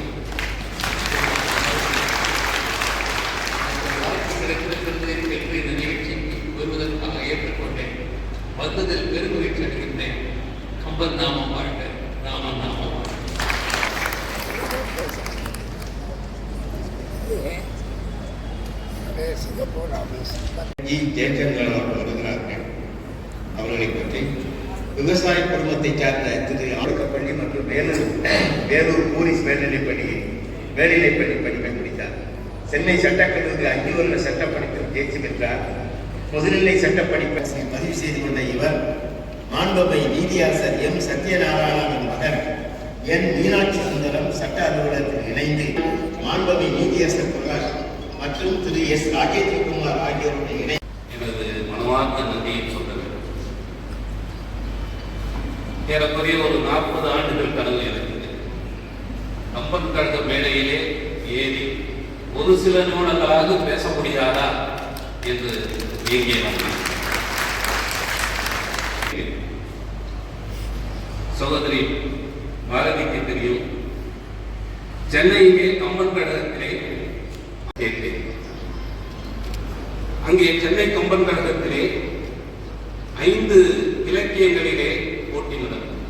என்று இந்த நிகழ்ச்சிக்கு வருவதற்காக ஏற்றுக்கொண்டேன். வந்ததில் பெருமகிழ்ச்சி அடைகின்றேன். கம்பன் நாமம் வாழ்க, ராமன் நாமம் வாழ்க. அவர்களை பற்றி விவசாய குடும்பத்தை சார்ந்த திரு ஆளுக்கப்பள்ளி மற்றும் வேலூர் போலீஸ் மேல்நிலைப்பள்ளி படிப்பை முடித்தார். சென்னை சட்டக்கல்லூரி 5 வருட சட்டப்படிப்பில் தேர்ச்சி பெற்றார். முதுநிலை சட்டப்படிப்பை பதிவு செய்து கொண்ட இவர் மாண்புமை நீதியரசர் எம் சத்யநாராயணன் மகன் என் மீனாட்சி சுந்தரம் சட்ட அலுவலகத்தில் இணைந்து மாண்புமை நீதியரசர் பிரகாஷ் மற்றும் திரு எஸ் ராஜேந்திரகுமார் ஆகியோருடைய இணை எனது மனமார்ந்த நன்றியை சொல்ல வேண்டும். ஏறக்குறைய ஒரு 40 ஆண்டுகள் கனவு இருக்குது. கம்பன் கழக மேடையிலே ஏறி ஒரு சில நிமிடங்களாக பேச முடியாதா என்று இங்கே சகோதரி பாரதிக்கு தெரியும். சென்னையிலே கம்பன் கழகத்திலே கேட்டேன். அங்கே சென்னை கம்பன் கழகத்திலே 5 இலக்கியங்களிலே போட்டி நடக்கும்.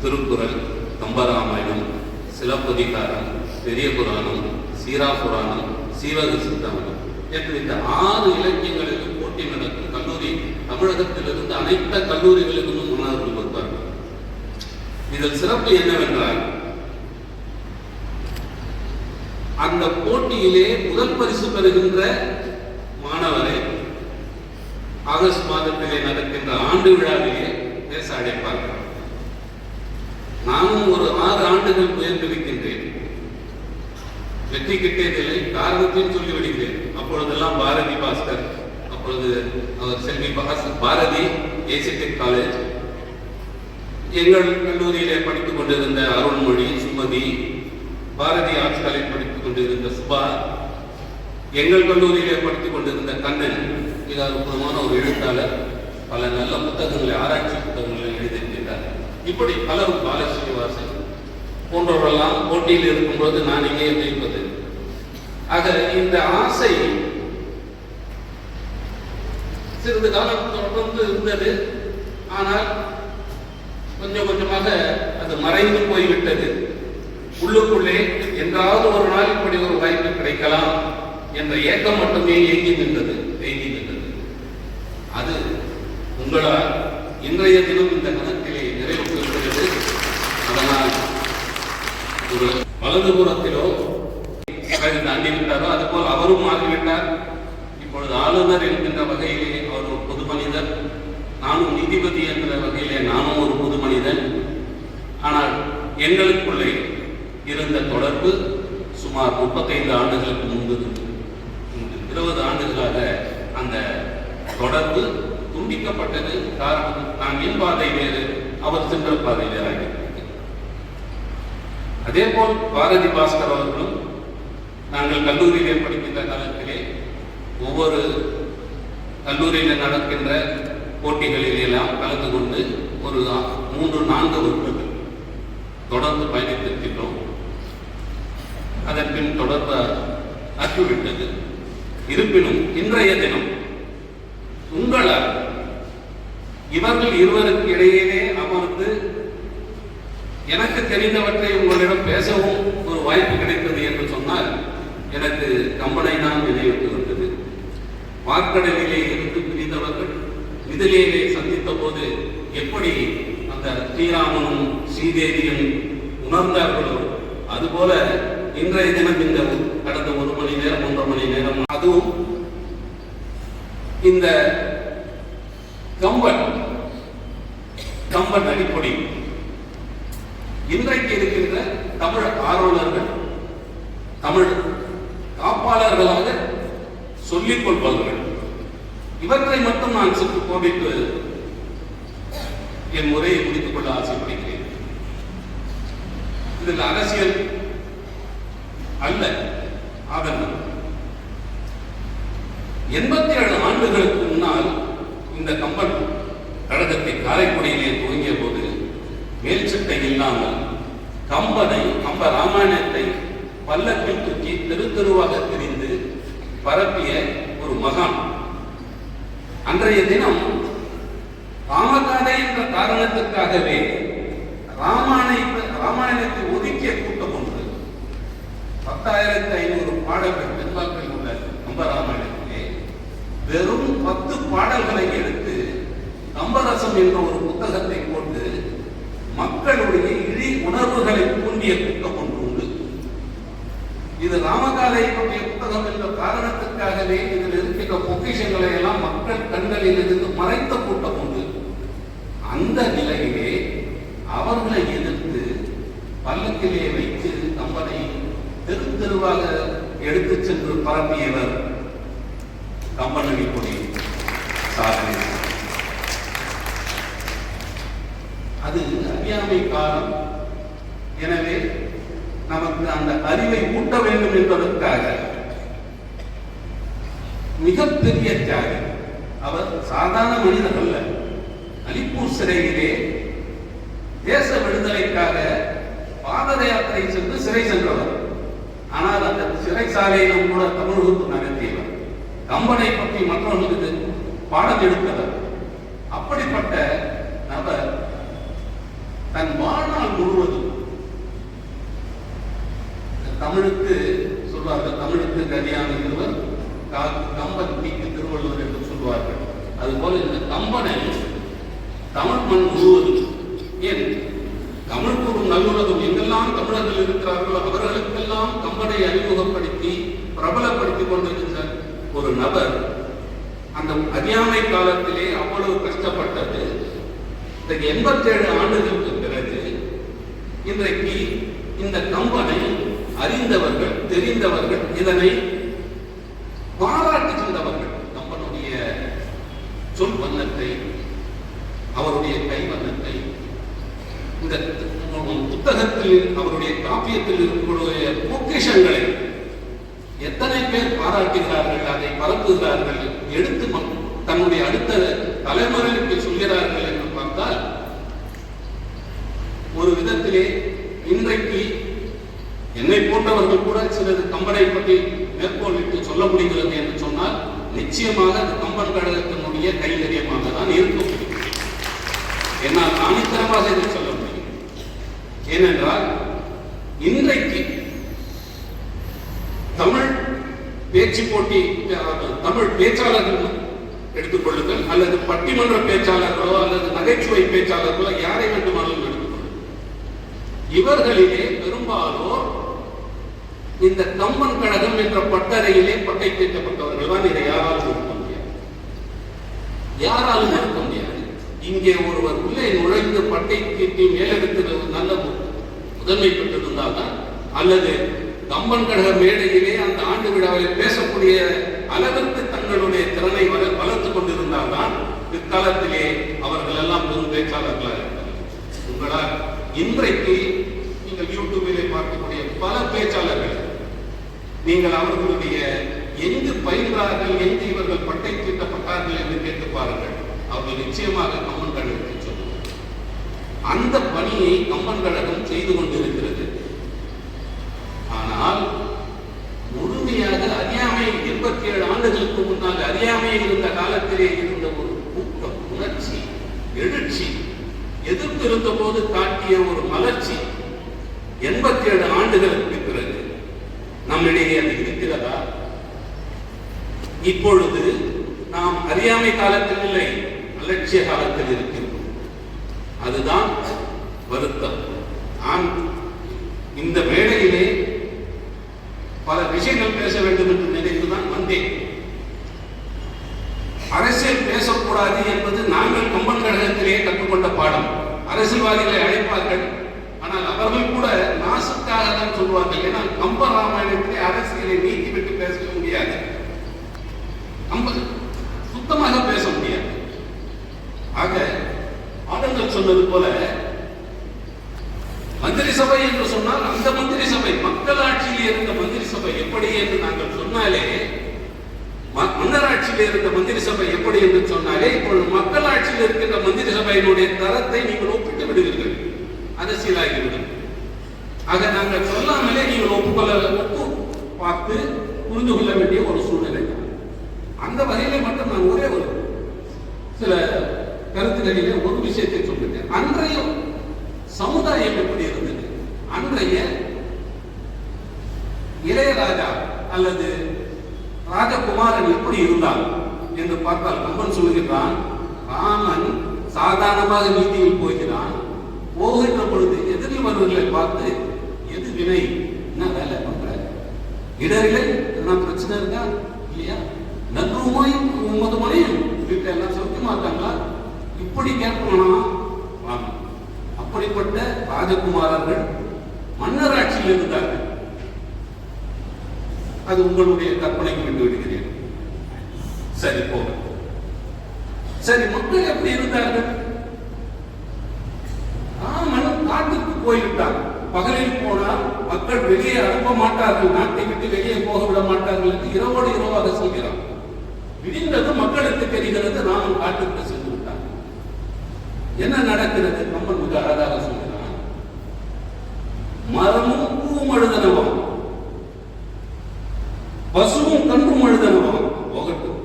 திருக்குறள், கம்பராமாயணம், சிலப்பதிகாரம், பெரிய புராணம், சீரா புராணம், சீவக சித்தாமணம் என்று இந்த 6 இலக்கியங்களுக்கு போட்டி நடக்கும். கல்லூரி தமிழகத்திலிருந்து அனைத்து கல்லூரிகளுக்கும் மாணவர்கள் வருவார்கள். இதில் சிறப்பு என்னவென்றால் அந்த போட்டியிலே முதல் பரிசு பெறுகின்ற மாணவரை ஆகஸ்ட் மாதத்திலே நடக்கின்ற ஆண்டு விழாவிலே பேச அழைப்பார்கள். நானும் ஒரு 6 ஆண்டுகள் முயன்றிருக்கின்றேன். வெற்றி கிட்டியதில்லை. காரணத்தையும் சொல்லிவிடுகிறேன். அப்பொழுதெல்லாம் பாரதி பாஸ்கர், அப்பொழுது அவர் செல்வி பாரதி ஏசிடெக் காலேஜ், எங்கள் கல்லூரியிலே படித்துக் கொண்டிருந்த அருள்மொழி, சுமதி, பாரதி ஆர்ட்ஸ் காலேஜ் படித்துக் கொண்டிருந்த சுபா, எங்கள் கல்லூரியிலே படித்துக் கொண்டிருந்த கண்ணன், மிக அற்புதமான ஒரு எழுத்தாளர், பல நல்ல புத்தகங்களை, ஆராய்ச்சி புத்தகங்களை எழுதியிருக்கிறார். இப்படி பலரும், பாலஸ்ரீனிவாசன் போன்றவரெல்லாம் போட்டியில் இருக்கும்போது நான் இங்கே ஜெயிப்பது. ஆக இந்த ஆசை சிறிது காலம் தொடர்ந்து இருந்தது. ஆனால் கொஞ்சம் கொஞ்சமாக அது மறைந்து போய்விட்டது. உள்ளுக்குள்ளே என்றாவது ஒரு நாள் இப்படி ஒரு வாய்ப்பு கிடைக்கலாம் என்ற ஏக்கம் மட்டுமே ஏங்கி நின்றது. அது உங்களால் இன்றைய தினம் இந்த கணக்கிலே நிறைவு பெறுகிறது. அதனால் ஒரு வலதுபுறத்திலோ தாண்டி விட்டாரோ அதுபோல் அவரும் ஆகிவிட்டார். இப்பொழுது ஆளுநர் என்கின்ற வகையிலே அவர் ஒரு பொது மனிதர், நானும் நீதிபதி என்ற வகையிலே நானும் ஒரு பொது மனிதன். ஆனால் எங்களுக்குள்ளே இருந்த தொடர்பு சுமார் 35 ஆண்டுகளுக்கு முன்பு, 20 ஆண்டுகளாக அந்த தொடர்பு துண்டிக்கப்பட்டது. காரணம், நான் என் பாதை வேறு, அவர் சென்ற பாதை வேறாக. அதே போல் பாரதி பாஸ்கர் அவர்களும் நாங்கள் கல்லூரியிலே படிக்கின்ற காலத்திலே ஒவ்வொரு கல்லூரியில் நடக்கின்ற போட்டிகளிலெல்லாம் கலந்து கொண்டு ஒரு 3-4 வருடங்கள் தொடர்ந்து பயணித்திருக்கின்றோம். அதன் பின் தொடர்பு அற்றுவிட்டது. இருப்பினும் இன்றைய தினம் உங்களால் இவர்கள் இருவருக்கு இடையிலே அமர்ந்து எனக்கு தெரிந்தவற்றை உங்களிடம் பேசவும் ஒரு வாய்ப்பு கிடைத்தது என்று சொன்னால் எனக்கு கம்பனை தான் நினைவுக்கு வந்தது. வார்க்கடலிலே இருந்து பிரிந்தவர்கள் மிதிலையிலே சந்தித்த போது எப்படி அந்த ஸ்ரீராமனும் ஸ்ரீதேவியும் உணர்ந்தார்களோ அதுபோல இன்றைய தினம் இந்த கடந்த 1 மணி நேரம் 1.5 மணி நேரம், அதுவும் இந்த கம்பன் அடிப்படை இன்றைக்கு இருக்கின்ற தமிழ் ஆர்வலர்கள், தமிழ் காப்பாளர்களாக சொல்லிக் கொள்வார்கள். இவற்றை மட்டும் நான் சிறு கோடிட்டு என் முறையை முடித்துக் கொள்ள ஆசைப்படுகிறேன். இதில் அரசியல் அல்ல, ஆதரவு. 87 ஆண்டுகளுக்கு முன்னால் இந்த கம்பன் கழகத்தை காரைக்குடியிலே துவங்கிய போது மேல் சட்டை இல்லாமல் கம்ப ராமாயணத்தை பல்லக்கில் தூக்கி தெரு தெருவாக திரிந்து பரப்பிய ஒரு மகான். அன்றைய தினம் ராமகாதை என்ற காரணத்திற்காகவே ராமாயணத்தை ஒதுக்கிய கூட்டம் ஒன்று 10,500 பாடல்கள் பெரும்பான்மை உள்ள கம்பராமாயணத்திலே வெறும் 10 பாடல்களை எடுத்து கம்பரசம் என்ற ஒரு புத்தகத்தை போட்டு மக்களுடைய இழி உணர்வுகளை தூண்டிய கூட்டம் ஒன்று உண்டு. இது ராமகாதை பற்றிய புத்தகம் என்ற காரணத்திற்காகவே இதில் இருக்கிற பொக்கிஷங்களை எல்லாம் மக்கள் கண்களில் இருந்து மறைத்த கூட்டம் உண்டு. அந்த நிலையிலே அவர்களை எதிர்த்து பல்லக்கிலே வைத்து கம்பனை தெரு தெருவாக எடுத்துச் சென்று பரப்பியவர் கம்பன் அடிப்பொடி சாதனை. அது அறியாமை காலம். எனவே நமக்கு அந்த அறிவை ஊட்ட வேண்டும் என்பதற்காக மிகப்பெரிய தியாகி அவர். சாதாரண மனிதர் அல்ல. அலிப்பூர் சிறையிலே தேச விடுதலைக்காக பாத யாத்திரை சென்று சிறை சென்றவர். ஆனால் அந்த சிறைச்சாலையிலும் கூட தமிழகத்து நகர்த்தியவர். கம்பனை பற்றி மற்றவர்களுக்கு பாடம் எடுத்தவர். அப்படிப்பட்ட நபர் தன் வாழ்நாள் முழுவதும் தமிழுக்கு சொல்வார்கள், தமிழுக்கு கதியான இருவர் கம்பன் தீக்கு திருவள்ளுவர் என்று சொல்வார்கள். அதுபோல இந்த கம்பனை தமிழ் மண் முழுவதும், ஏன் தமிழுக்கு ஒரு நல்லுலகம் எங்கெல்லாம் தமிழர்கள் இருக்கிறார்களோ அவர்களுக்கெல்லாம் கம்பனை அறிமுகப்படுத்தி பிரபலப்படுத்திக் கொண்டிருக்கின்ற ஒரு நபர் அந்த அறியாமை காலத்திலே அவ்வளவு கஷ்டப்பட்டது. இந்த 87 ஆண்டுகளுக்கு பிறகு இன்றைக்கு இந்த கம்பனை அறிந்தவர்கள், தெரிந்தவர்கள், இதனை பாராட்டுகின்றவர்கள். கம்பனுடைய சொல் வண்ணத்தை, அவருடைய கை வண்ணத்தை, இந்த புத்தகத்தில் அவருடைய காப்பியத்தில் இருக்கக்கூடிய பொக்கிஷங்களை எத்தனை பேர் பாராட்டுகிறார்கள், அதை பரப்புகிறார்கள், எடுத்து தன்னுடைய அடுத்த தலைமுறைக்கு சொல்கிறார்கள் என்று பார்த்தால் ஒரு விதத்திலே இன்றைக்கு என்னை போன்றவர்கள் கூட சிலது கம்பனை பற்றி மேற்கோளிட்டு சொல்ல முடிகிறது என்று சொன்னால் நிச்சயமாக அது கம்பன் கழகத்தினுடைய கைங்கரியமாக தான் இருக்க முடியும். என்னால் ஆணித்தரமாக இதை சொல்ல முடியும். ஏனென்றால் இன்றைக்கு தமிழ் பேச்சு போட்டி, தமிழ் பேச்சாளர்கள் எடுத்துக்கொள்ளுங்கள், அல்லது பட்டிமன்ற பேச்சாளர்களோ அல்லது நகைச்சுவை பேச்சாளர்களோ யாரை வேண்டுமானாலும் எடுத்துக்கொள்ளுங்கள். இவர்களிலே பெரும்பாலோர் இந்த கம்பன் கழகம் என்ற பட்டறையிலே பட்டை தீட்டப்பட்டவர்கள் தான். இதை யாராலும் மறுக்க முடியாது, யாராலும் மறுக்க முடியாது. இங்கே ஒருவர் உள்ளே நுழைந்து பட்டை தீட்டி மேலெடுத்து நல்ல முதன்மை பெற்றிருந்தால்தான், அல்லது கம்பன் கழக மேடையிலே அந்த ஆண்டு விழாவில் பேசக்கூடிய அளவிற்கு தங்களுடைய திறனை வளர்த்துக் கொண்டிருந்தால்தான் பிற்காலத்திலே அவர்கள் எல்லாம் பெரும் பேச்சாளர்களாக இருக்கிறார்கள். உங்களால் இன்றைக்கு நீங்கள் யூடியூபிலே பார்க்கக்கூடிய பல பேச்சாளர்கள், நீங்கள் அவர்களுடைய எங்கு பயின்றார்கள், எங்கு இவர்கள் பட்டை தீட்டப்பட்டார்கள் என்று கேட்டு பாருங்கள். அவர்கள் நிச்சயமாக கம்பன் கழகத்தை சொல்லுவார்கள். அந்த பணியை கம்பன் கழகம் செய்து கொண்டிருக்கிறது. ஆனால் முழுமையாக அறியாமை 87 ஆண்டுகளுக்கு முன்னால் அறியாமையில் இருந்த காலத்திலே இருந்த ஒரு ஊக்கம், உணர்ச்சி, எழுச்சி, எதிர்த்து இருந்த போது காட்டிய ஒரு மலர்ச்சி 87 ஆண்டுகளுக்கு பிறகு நம்மிடையே அது இருக்கிறதா? இப்பொழுது நாம் அறியாமை காலத்தில் இல்லை, அலட்சிய காலத்தில் இருக்கிறோம். அதுதான் வருத்தம். நான் இந்த மேடையிலே பல விஷயங்கள் பேச வேண்டும் என்று நினைத்துதான் வந்தேன். அரசியல் பேசக்கூடாது என்பது நாங்கள் கம்பன் கழகத்திலே கற்றுக்கொண்ட பாடம். அரசியல்வாதிகளை அழைப்பார்கள், ஆனால் அவர்கள் கூட நாசுக்காக தான் சொல்வார்கள். ஏன்னா கம்ப ராமாயணத்திலே அரசியலை நீக்கிவிட்டு பேச முடியாது, சுத்தமாக பேச முடியாது. ஆக ஆளுநர் சொன்னது போல மந்திரி சபை என்று சொன்னால் அந்த மந்திரி சபை மக்களாட்சியில் இருந்த மந்திரி சபை எப்படி என்று நாங்கள் சொன்னாலே, மன்னராட்சியில் இருந்த மந்திரி சபை எப்படி என்று சொன்னாலே, இப்பொழுது மக்களாட்சியில் இருக்கின்ற மந்திரி சபையினுடைய தரத்தை நீங்கள் ஒப்பிட்டு விடுவீர்கள், அரசியலாகிவிடும். ஆக நாங்கள் சொல்லாமலே நீங்கள் ஒப்பு பார்த்து புரிந்து கொள்ள வேண்டிய ஒரு சூழ்நிலை. அந்த வகையிலே மட்டும் நான் ஒரே ஒரு சில கருத்துக்களிலே ஒரு விஷயத்தை சொல்லிட்டேன். அன்றைய சமுதாயம் எப்படி இருந்தது, அன்றைய இளையராஜா அல்லது ராஜகுமாரன் எப்படி இருந்தார் என்று பார்த்தால் கம்பன் சொல்லுகிறான், ராமன் சாதாரணமாக வீதியில் போகிறான், போகின்ற பொழுது எதிரில் வருவர்களை பார்த்து எது வினை, என்ன வேலை பண்ற, இடரிலே என்ன பிரச்சனை இருக்கா இல்லையா, நன்றுமாய் உமது மனையும் வீட்டில் எல்லாம் சௌக்கியமா இருக்காங்களா, இப்படி கேட்கணும்னா ராமன். அப்படிப்பட்ட ராஜகுமாரர்கள் மன்னராட்சியில் இருந்தார்கள். அது உங்களுடைய கற்பனைக்கு விட்டு விடுகிறேன். சரி போக சரி, மக்கள் எப்படி இருந்தார்கள்? ராமன் காட்டுக்கு போய்விட்டார். பகலில் போனால் மக்கள் வெளியே அனுப்ப மாட்டார்கள், நாட்டை விட்டு வெளியே போக விட மாட்டார்கள் என்று இரவோடு இரவாக சொல்கிறார். விடிந்தது மக்களுக்கு தெரிகிறது ராமன் காட்டுக்கு சென்று விட்டார். என்ன நடக்கிறது? கம்பன் மிக அழகாக சொல்கிறார், மரமும் பூவும் அழுதனவாம், பசுவும் கன்றும் அழுதனவாம், போகட்டும்,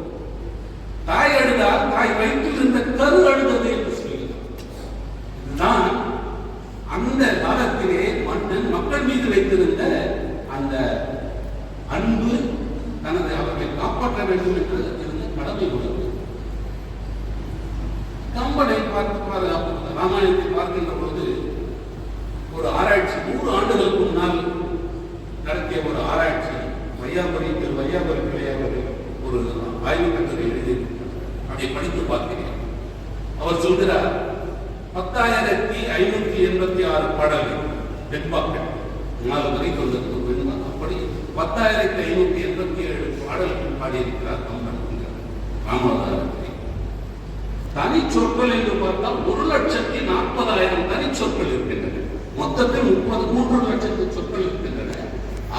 தாய் அழுதால் தாய் வயிற்றில் இருந்த கரு அழுதது என்று சொல்கிறார். இதுதான் அந்த காலத்திலே மன்னன் மக்கள் மீது வைத்திருந்த அந்த அன்பு, தனது அவர்களை காப்பாற்ற வேண்டும் என்று இருந்த கடமை உள்ளது. கம்பனை ராமாயணத்தை பார்க்கின்ற பொழுது ஒரு ஆராய்ச்சி 100 ஆண்டுகளுக்கு முன்னால் நடத்திய ஒரு ஆராய்ச்சி, வையாபுரி பிள்ளையார் ஒரு ஆய்வு கட்டுரை எழுதி அதை படித்து பார்க்கிறேன். அவர் சொல்கிறார், 10,586 பாடல்கள் வெண்பாக்கள் 4 வரை கொண்டது வெண்பா. அப்படி 10,587 பாடல்கள் பாடியிருக்கிறார் கம்பன் ராமாவதாரத்தை. தனி சொற்கள் என்று பார்த்தால் 1,40,000 தனி சொற்கள் இருக்கின்றன. மொத்தத்தில் 33,00,000 சொற்கள் இருக்கின்றன.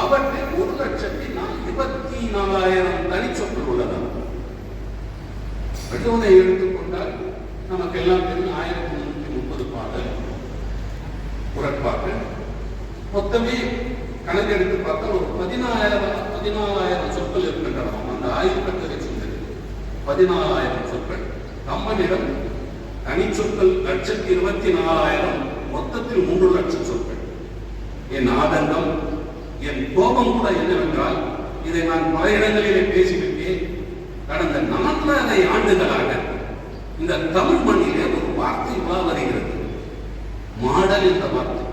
அவற்றில் 1,24,000 தனி சொற்கள் உள்ளன. வள்ளுவனை எடுத்துக்கொண்டால் நமக்கு எல்லாம் தெரியும் 1330 பாடல் குறட்பாக்கள். மொத்தமே கணக்கெடுத்து பார்த்தால் ஒரு 14,000 சொற்கள் இருக்கின்றன. அந்த ஆய்வு கட்டுரை சொன்னது 14,000 சொற்கள். கம்பனிடம் தனி சொற்கள் 1,24,000, மொத்தத்தில் 3,00,000 சொற்கள். என் ஆதங்கம், என் கோபம் கூட என்னவென்றால், இதை நான் பல இடங்களிலே பேசிவிட்டேன். கடந்த 4,5 ஆண்டுகளாக இந்த தமிழ் மண்ணிலே ஒரு வார்த்தை வருகிறது, மாடல் என்ற வார்த்தை.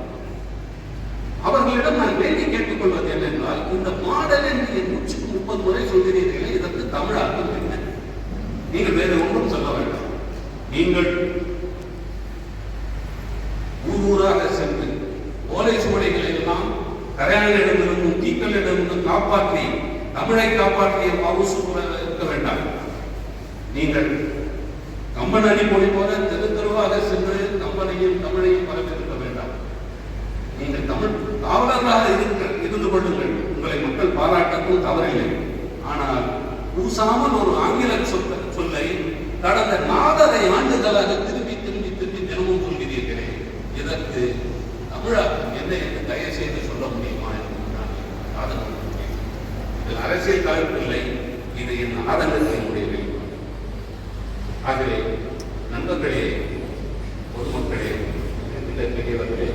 அவர்களிடம் நான் வேண்டி கேட்டுக்கொள்வது என்னென்றால், இந்த சொல்கிறீர்களே, இதற்கு தமிழ் அர்த்தம் என்ன? நீங்கள் வேறு ஒன்றும் சொல்ல வேண்டாம். நீங்கள் ஊராக சென்று ஓலை சுவடைகளை எல்லாம் கரையானிடமிருந்தும் தீக்களிடமிருந்தும் காப்பாற்றி தமிழை காப்பாற்றிய பவுசு இருக்க வேண்டாம். நீங்கள் கம்பன் அடிப்பொழி போல தெரு தெருவாக சென்று கம்பனையும் தமிழையும் பரப்பியிருக்க வேண்டாம். நீங்கள் தமிழ் காவலர்களாக இருந்து கொள்ளுங்கள். உங்களை மக்கள் பாராட்டக்கும் தவறில்லை. ஆனால் பூசாமல் ஒரு ஆங்கில சொல்லை கடந்த 4.5 ஆண்டுகளாக திரும்பி திரும்பி திரும்பி தினமும் சொல்கிறீர்களே, இதற்கு தமிழாக்கம் என்ன என்று தயவு செய்து சொல்ல முடியுமா என்று நான் சாதனை. இதில் அரசியல் கலப்பு இல்லை. இது என் ஆதங்கத்தினுடைய வெளிப்பாடு. ஆகவே நண்பர்களே, பொதுமக்களே, பெரியவர்களே,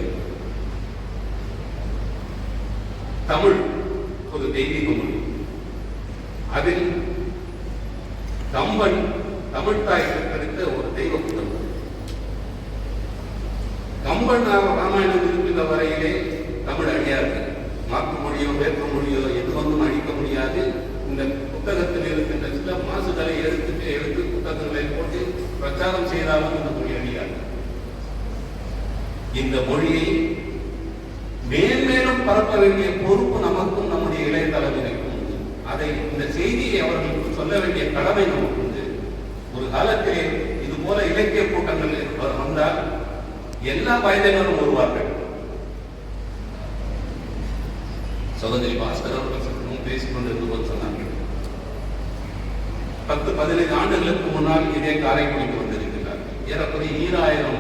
தமிழ் ஒரு தெய்வீக மொழி. அதில் கம்பன் தமிழ்தாய் கற்பித்த ஒரு தெய்வ புத்தகம். கம்பன் ராமாயணம் இருக்கின்ற வரையிலே தமிழ் அழியாது. மாற்று மொழியோ வேற்று மொழியோ எது வந்தும் அழிக்க முடியாது. இந்த புத்தகத்தில் இருக்கின்ற சில மாசுகளை எடுத்து புத்தகங்களை போட்டு பிரச்சாரம் செய்தாலும் இந்த மொழி அழியாது. இந்த மொழியை மேன்மேலும் பரப்ப வேண்டிய பொறுப்பு நமக்கும் நம்முடைய இளைய தலைமுறைக்கும் உண்டு. அதை இந்த செய்தியை அவர்களுக்கு சொல்ல வேண்டிய கடமை நமக்கு உண்டு. ஒரு காலத்திலே இது போல இலக்கிய கூட்டங்கள் வந்தால் எல்லா வயதினரும் வருவார்கள். சகோதரி பாஸ்கர் அவர்கள் பேசிக் கொண்டிருக்கும் சொன்னார்கள், 10-15 ஆண்டுகளுக்கு முன்னால் இதே காரைக்குடிக்கு வந்திருக்கிறார்கள். ஏறக்குறைய 2000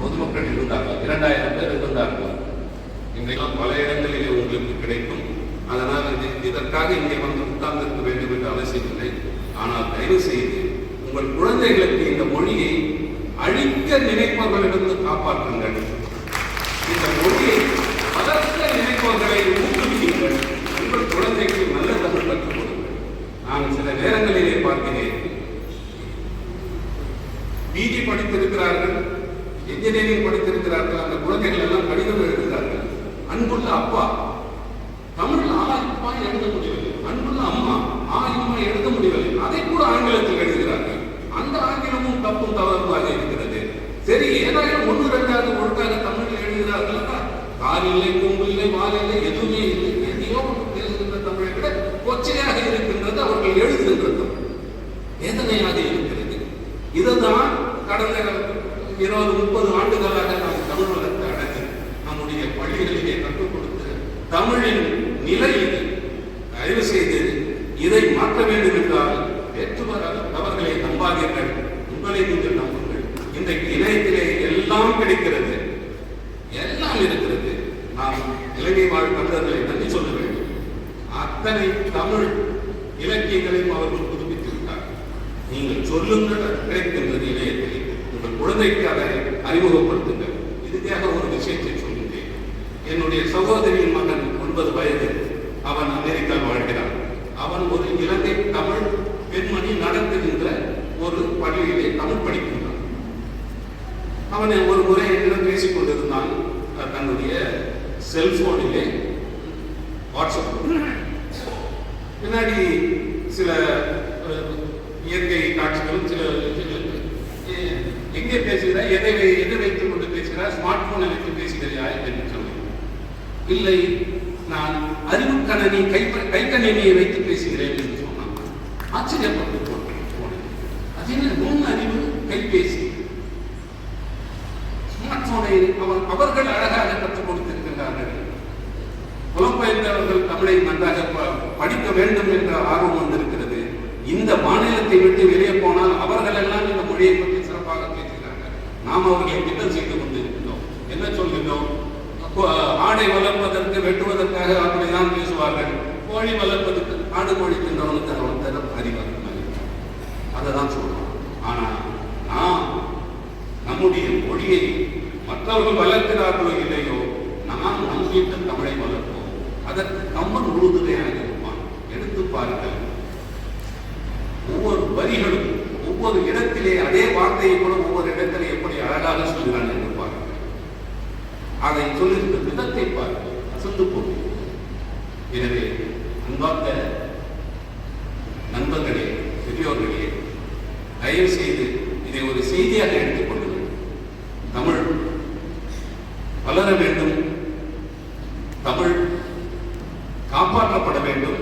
பொதுமக்கள் இருந்தார்கள், 2000 பேர் இருந்தார்கள். இன்றைக்கெல்லாம் பல இடங்களிலே உங்களுக்கு கிடைக்கும். அதனால் இதற்காக இங்கே வந்து உட்கார்ந்திருக்க வேண்டும் என்ற அவசியம் இல்லை. ஆனால் தயவு செய்து உங்கள் குழந்தைகளுக்கு இந்த மொழியை அழிக்க நினைப்பவர்களிடந்து காப்பாற்றுங்கள். இந்த மொழியை வளர்க்க நினைப்பவர்களை ஊக்குவியுங்கள். உங்கள் குழந்தைக்கு நல்ல தமிழ் கற்றுக் கொடுங்கள். நான் சில நேரங்களிலே பார்க்கிறேன், பிஜி படித்திருக்கிறார்கள், இன்ஜினியரிங் படித்திருக்கிறார்கள். அந்த குழந்தைகள் எல்லாம் கடிதம் எழுதுகிறார்கள். அன்புள்ள அப்பா, தமிழ் அப்பா எழுத முடியவில்லை. அன்புள்ள அம்மா, அம்மா எழுத முடியவில்லை. அதை கூட ஆங்கிலத்தில் எழுதுகிறார்கள். அந்த ஆங்கிலமும் தப்பும் தவறுமாக இருக்கிறது. சரி, ஏதாயும் 1-2 ஒழுங்காக தமிழில் எழுதுகிறார்கள். கால் இல்லை, கொம்பு இல்லை, வால் இல்லை, எதுவுமே இல்லை. எதையோ ஒன்று பேசுகின்ற தமிழை விட கொச்சையாக இருக்கின்றது அவர்கள் எழுதுகின்றது. வேதனையாக இருக்கிறது. இதுதான் கடந்த 20-30 ஆண்டுகளாக நாம் தமிழ் வளர்த்த அழகு. நம்முடைய பள்ளிகளிலே கற்றுக் கொடுத்து தமிழின் நிலை இது. தயவு செய்து இதை மாற்ற வேண்டும் என்றால் அவர்களை நம்பாதீர்கள், உங்களை நீங்கள் நம்புங்கள். இன்றைக்கு இணையத்திலே எல்லாம் கிடைக்கிறது, எல்லாம் இருக்கிறது. நாம் இலங்கை வாழ் தமிழர்களை நன்றி சொல்ல வேண்டும். அத்தனை தமிழ் இலக்கியங்களையும் அவர்கள் புதுப்பித்து விட்டார். நீங்கள் சொல்லுங்கள், கிடைக்கின்றது இணையத்தில். உங்கள் குழந்தைக்கு அதை அறிமுகப்படுத்துங்கள். இதுக்காக ஒரு விஷயத்தை சொல்லுங்கள். என்னுடைய சகோதரியின் மகன் 9 வயது, அவன் அமெரிக்கா வாழ்கிறான். அவன் ஒரு இலங்கை தமிழ் பெண்மணி நடத்துகின்ற ஒரு பள்ளியிலே தமிழ் படிக்கின்றான். அவன் ஒரு முறை என்னிடம் பேசிக் கொண்டிருந்தான். தன்னுடைய செல்போனிலே வாட்ஸ்அப் பின்னாடி சில இயற்கை காட்சிகளும் சில எங்கே பேசுகிறாய், எதை வைத்துக் கொண்டு பேசுகிறாய், ஸ்மார்ட் போனை வைத்து பேசுகிறாயா என்று சொன்னேன். இல்லை, நான் அறிவுக்கணனி கைக்கணினியை வைத்து பேசுகிறேன் என்று சொன்னான். ஆச்சரியப்பட்டு போனேன். அது என்ன நுண் அறிவு கைபேசி, ஸ்மார்ட் போனை அவர்கள் அழகாக கற்றுக் கொடுத்திருக்கிறார்கள். புலம்பெயர்ந்தவர்கள் தமிழை நன்றாக படிக்க வேண்டும் என்ற ஆர்வம் வந்திருக்கிறது. இந்த மாநிலத்தை விட்டு வெளியே போனால் அவர்கள் எல்லாம் இந்த மொழியை பற்றி சிறப்பாக பேசுகிறார்கள். நாம் அவர்களை கிண்டல் செய்து கொண்டிருக்கிறோம். என்ன சொல்கின்றோம்? ஆடை வளர்ப்பதற்கு வெட்டுவதற்காக அப்படிதான் பேசுவார்கள். கோழி வளர்ப்பதற்கு ஆடு கோழி தின்றவனுக்கு அவன் தர அறிவார்கள் அதை தான் சொல்றோம். ஆனால் நாம் நம்முடைய மொழியை மற்றவர்கள் வளர்க்கிறார்களோ இல்லையோ, நாம் நம் வீட்டு தமிழை வளர்ப்போம். அதற்கு கம்பன் உறுதுணையாக இருப்பான். எடுத்து பாருங்கள், ஒவ்வொரு வரிகளும் ஒவ்வொரு இடத்திலே அதே வார்த்தையை கூட ஒவ்வொரு இடத்திலே எப்படி அழகாக சொல்கிறான் என்று பாருங்கள். அதை சொல்லுகின்ற விதத்தை பாருங்கள், அசந்து போகும். எனவே அன்பார்ந்த நண்பர்களே, பெரியோர்களே, தயவு செய்து இதை ஒரு செய்தியாக எடுத்துக்கொள்ளுங்கள். தமிழ் வளர வேண்டும், தமிழ் காப்பாற்றப்பட வேண்டும்.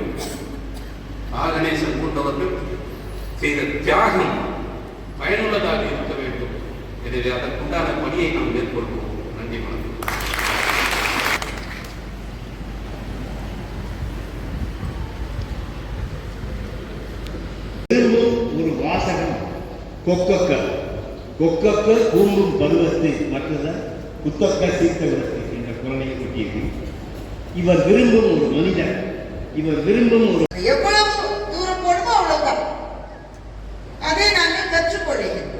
கணேசன் போன்றவர்கள் செய்த தியாகம் பயனுள்ளதாக இருக்க வேண்டும். எனவே அதற்குண்டான பணியை நாம் மேற்கொள்வோம். நன்றி, வணக்கம். ஒரு வாசகம் கொக்கக்க கொக்கக்க கூம்பும் பருவத்தை மற்றதான் குத்தக்க சீர்த்தவரத்தை என்ற குரலை பற்றியது. இவர் விரும்பும் ஒரு மனிதர், இவர் விரும்பும் ஒரு எவ்வளவு தூரம் போடுமோ அவ்வளவுதான். அதை நாங்கள் கற்றுக்கொள்கிறோம்.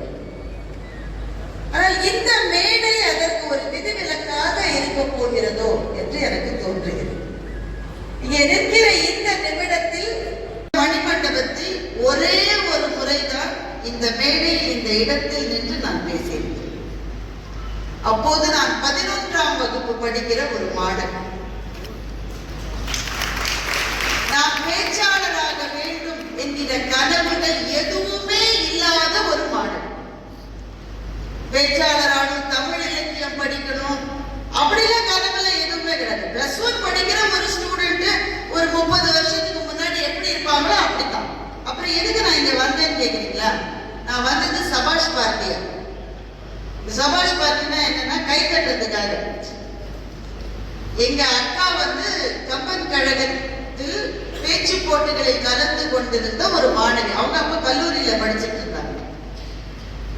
ஆனால் இந்த மேடை அதற்கு ஒரு விதிவிலக்காக இருக்க போகிறதோ என்று எனக்கு தோன்றுகிறது. இங்கே நிற்கிற இந்த நிமிடத்தில் மணிமண்டபத்தில் ஒரே ஒரு முறைதான் இந்த மேடையில் இந்த இடத்தில் நின்று நான் பேசியிருக்கிறேன். அப்போது நான் 11ஆம் வகுப்பு படிக்கிற ஒரு மாணவன். நான் பேச்சாளராக வேண்டும் என்கிற கனவுகள் எதுவுமே இல்லாத ஒரு மாணவன். பேச்சாளரானும் தமிழ் இலக்கியம் படிக்கணும் அப்படிலாம் கனவுல எதுவுமே கிடையாது. +1 படிக்கிற ஒரு ஸ்டூடெண்ட் ஒரு 30 வருஷத்துக்கு முன்னாடி எப்படி இருப்பாங்களோ அப்படித்தான். அப்புறம் எதுக்கு நான் இங்க வந்தேன்னு கேக்குறீங்களா? நான் வந்தது சபாஷ் பார்ட்டியா. சபாஷ் பார்ட்டினா என்னன்னா கை தட்டுறதுக்காக. எங்க அக்கா கம்பன் கழகத்தில் பேச்சு போட்டிகளில் கலந்து கொண்டிருந்த ஒரு மாணவி. அவங்க அப்ப கல்லூரியில படிச்சுட்டு இருந்தாங்க.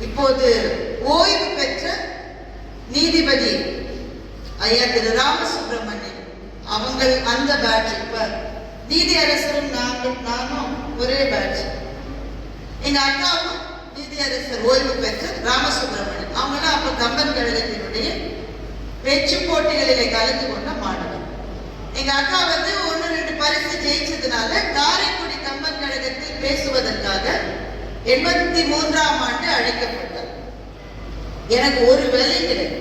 இப்போது ஓய்வு பெற்ற நீதிபதி ஐயா திரு ராமசுப்ரமணியன் அவங்கள் அந்த பேட்ச். இப்ப நீதி அரசரும் நானும் ஒரே பேட்ச். எங்க அக்காவும் நீதி அரசர் ஓய்வு பெற்ற ராமசுப்ரமணியன் அவங்களாம் அப்ப கம்பன் கழகத்தினுடைய பேச்சு போட்டிகளிலே கலந்து கொண்ட மாணவர். எங்க அக்கா 1-2 பரிசு ஜெயிச்சதுனால காரைக்குடி கம்பன் கழகத்தில் பேசுவதற்காக 83ஆம் ஆண்டு அழைக்கப்பட்டார். எனக்கு ஒரு வேலை கிடையாது.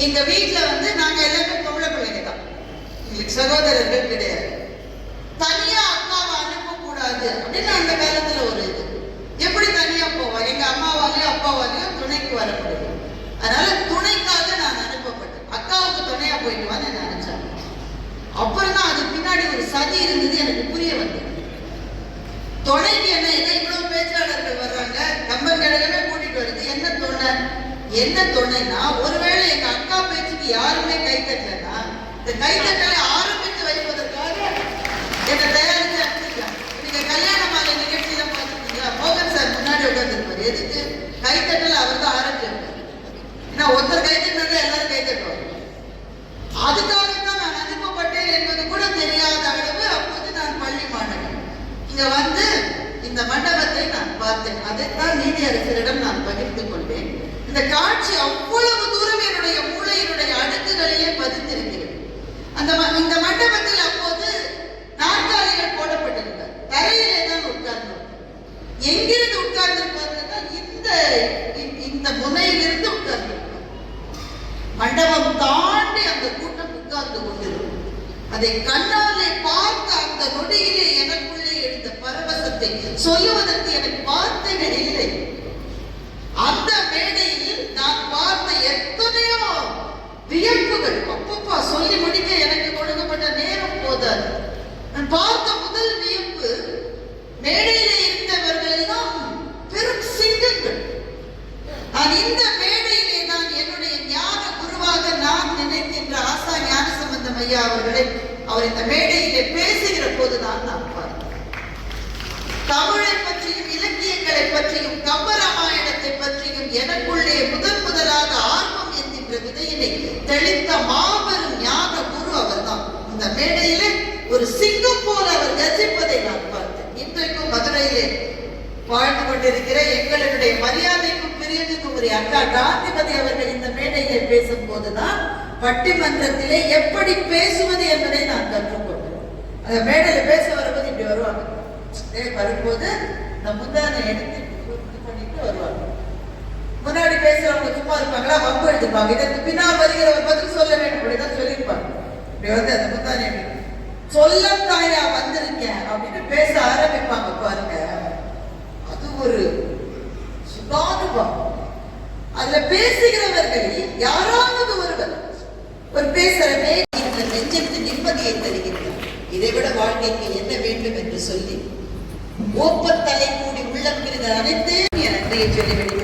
எங்க வீட்டுல நாங்க எல்லாமே பொம்பளை பிள்ளைங்க தான், எங்களுக்கு சகோதரர்கள் கிடையாது. தனியா அக்காவை அனுப்ப கூடாது அப்படின்னு அந்த காலத்துல ஒரு இது. எப்படி தனியா போவா? எங்க அம்மாவாலையும் அப்பாவாலையும் துணைக்கு வர முடியும். அதனால துணைக்காக நான் அனுப்பப்பட்டேன். அக்காவுக்கு துணையா போயிட்டு வான்னு என்ன நினைச்சாங்க. அப்புறம் தான் அது பின்னாடி ஒரு சதி இருந்தது எனக்கு புரிய வந்தது. துணைக்கு என்ன இவ்வளவு பேச்சாளர்கள் வர்றாங்க, கம்பன் கழகமே கூட்டிட்டு வருது, என்ன துணைனா ஒருவேளை எங்க அக்கா பேச்சுக்கு யாருமே கை தட்டலன்னா இந்த கை தட்டலை ஆரம்பித்து வைப்பதற்காக என்ன தயாரிச்சு அனுப்பிக்கலாம். நீங்க கல்யாண மாலை நிகழ்ச்சியில பார்த்துருக்கீங்களா? மோகன் சார் முன்னாடி உட்காந்துருப்பாரு. எதுக்கு? கை தட்டல அவர் தான் ஆரம்பிச்சிருப்பாரு. ஏன்னா ஒருத்தர் கை தட்டினது எல்லாரும் கை தட்டுவாங்க. அதுக்காகத்தான் நான் அனுப்பப்பட்டேன் என்பது கூட தெரியாத அளவு அப்போது நான் பள்ளி மாணவன். இங்க இந்த மண்டபத்தை நான் பார்த்தேன். அதைத்தான் நீதி அரசரிடம் நான் பகிர்ந்து கொண்டேன். இந்த காட்சி அவ்வளவு தூரம் என்னுடைய மூளையினுடைய அடுக்குகளிலே பதிந்திருக்கிறது. இந்த மண்டபத்தில் அப்போது நாற்காலிகள் போடப்பட்டிருந்தார். தரையிலே தான் உட்கார்ந்தோம். எங்கிருந்து உட்கார்ந்திருப்பார்கள்? இந்த முனையிலிருந்து உட்கார்ந்திருப்பார். மண்டபம் தாண்டி அந்த கூட்டம் உட்கார்ந்து கொண்டிருக்கும். அதை கண்ணாலே பார்த்த அந்த நொடியிலே எனக்குள்ளே எழுந்த பரவசத்தை சொல்லுவதற்கு எனக்கு வார்த்தைகள் இல்லை. அந்த மேடையில் நான் பார்த்த எத்தனையோ வியப்புகள் அப்பப்பா சொல்லி முடிக்க எனக்கு கொடுக்கப்பட்ட நேரம் போதாது. நான் பார்த்த முதல் வியப்பு, மேடையிலே இருந்தவர்கள் எல்லாம் பெரும் சிங்கங்கள். நான் இந்த மேடையிலே தான் என்னுடைய ஞான குருவாக நான் நினைக்கின்ற ஆசா ஞானசம்பந்தம் ஐயா அவர்களை அவர் இந்த மேடையிலே பேசுகிற போதுதான் நான் பார்த்தேன். தமிழை பற்றியும் இலக்கியங்களை பற்றியும் கம்பராமாயணத்தை பற்றியும் எனக்குள்ளே முதலாக ஆர்வம் என்கின்ற விதையினை தெளித்த மாபெரும் ஞான குரு அவர்தான். இந்த மேடையிலே ஒரு சிங்கம் போல அவர் கர்ஜிப்பதை நான் பார்த்தேன். இன்றைக்கும் மதுரையிலே வாழ்ந்து கொண்டிருக்கிற எங்களுடைய மரியாதைக்கும் பிரியனுக்கும் ஒரு அக்கா காந்திமதி அவர்கள் இந்த மேடையிலே பேசும் போதுதான் பட்டிமன்றத்திலே எப்படி பேசுவது என்பதை நான் கற்றுக்கொண்டேன். அந்த மேடையில பேச வரும்போது இப்படி வருவாங்க. வரும்போது இந்த முந்தானை எடுத்து பண்ணிட்டு வருவாங்க. முன்னாடி பேசுறவங்க சும்மா இருப்பாங்களா? வம்பு எடுத்துப்பாங்க. இதற்கு பின்னால் வருகிற ஒரு பதில் சொல்ல வேண்டும் அப்படிதான் சொல்லியிருப்பாங்க. இப்படி அந்த முந்தானை சொல்லத்தாயா வந்திருக்கேன் அப்படின்னு பேச ஆரம்பிப்பாங்க பாருங்க. அது ஒரு சுபானுபம். அதுல பேசுகிறவர்கள் யாராவது ஒருவர் ஒரு பேசுறமே நெஞ்சத்து நிம்மதியை தருகிறார். இதைவிட வாழ்க்கைக்கு என்ன வேண்டும் என்று சொல்லி ஓப்பத்தலை கூடி உள்ளம் பிரிந்த அனைத்தையும் என் நன்றியை சொல்லி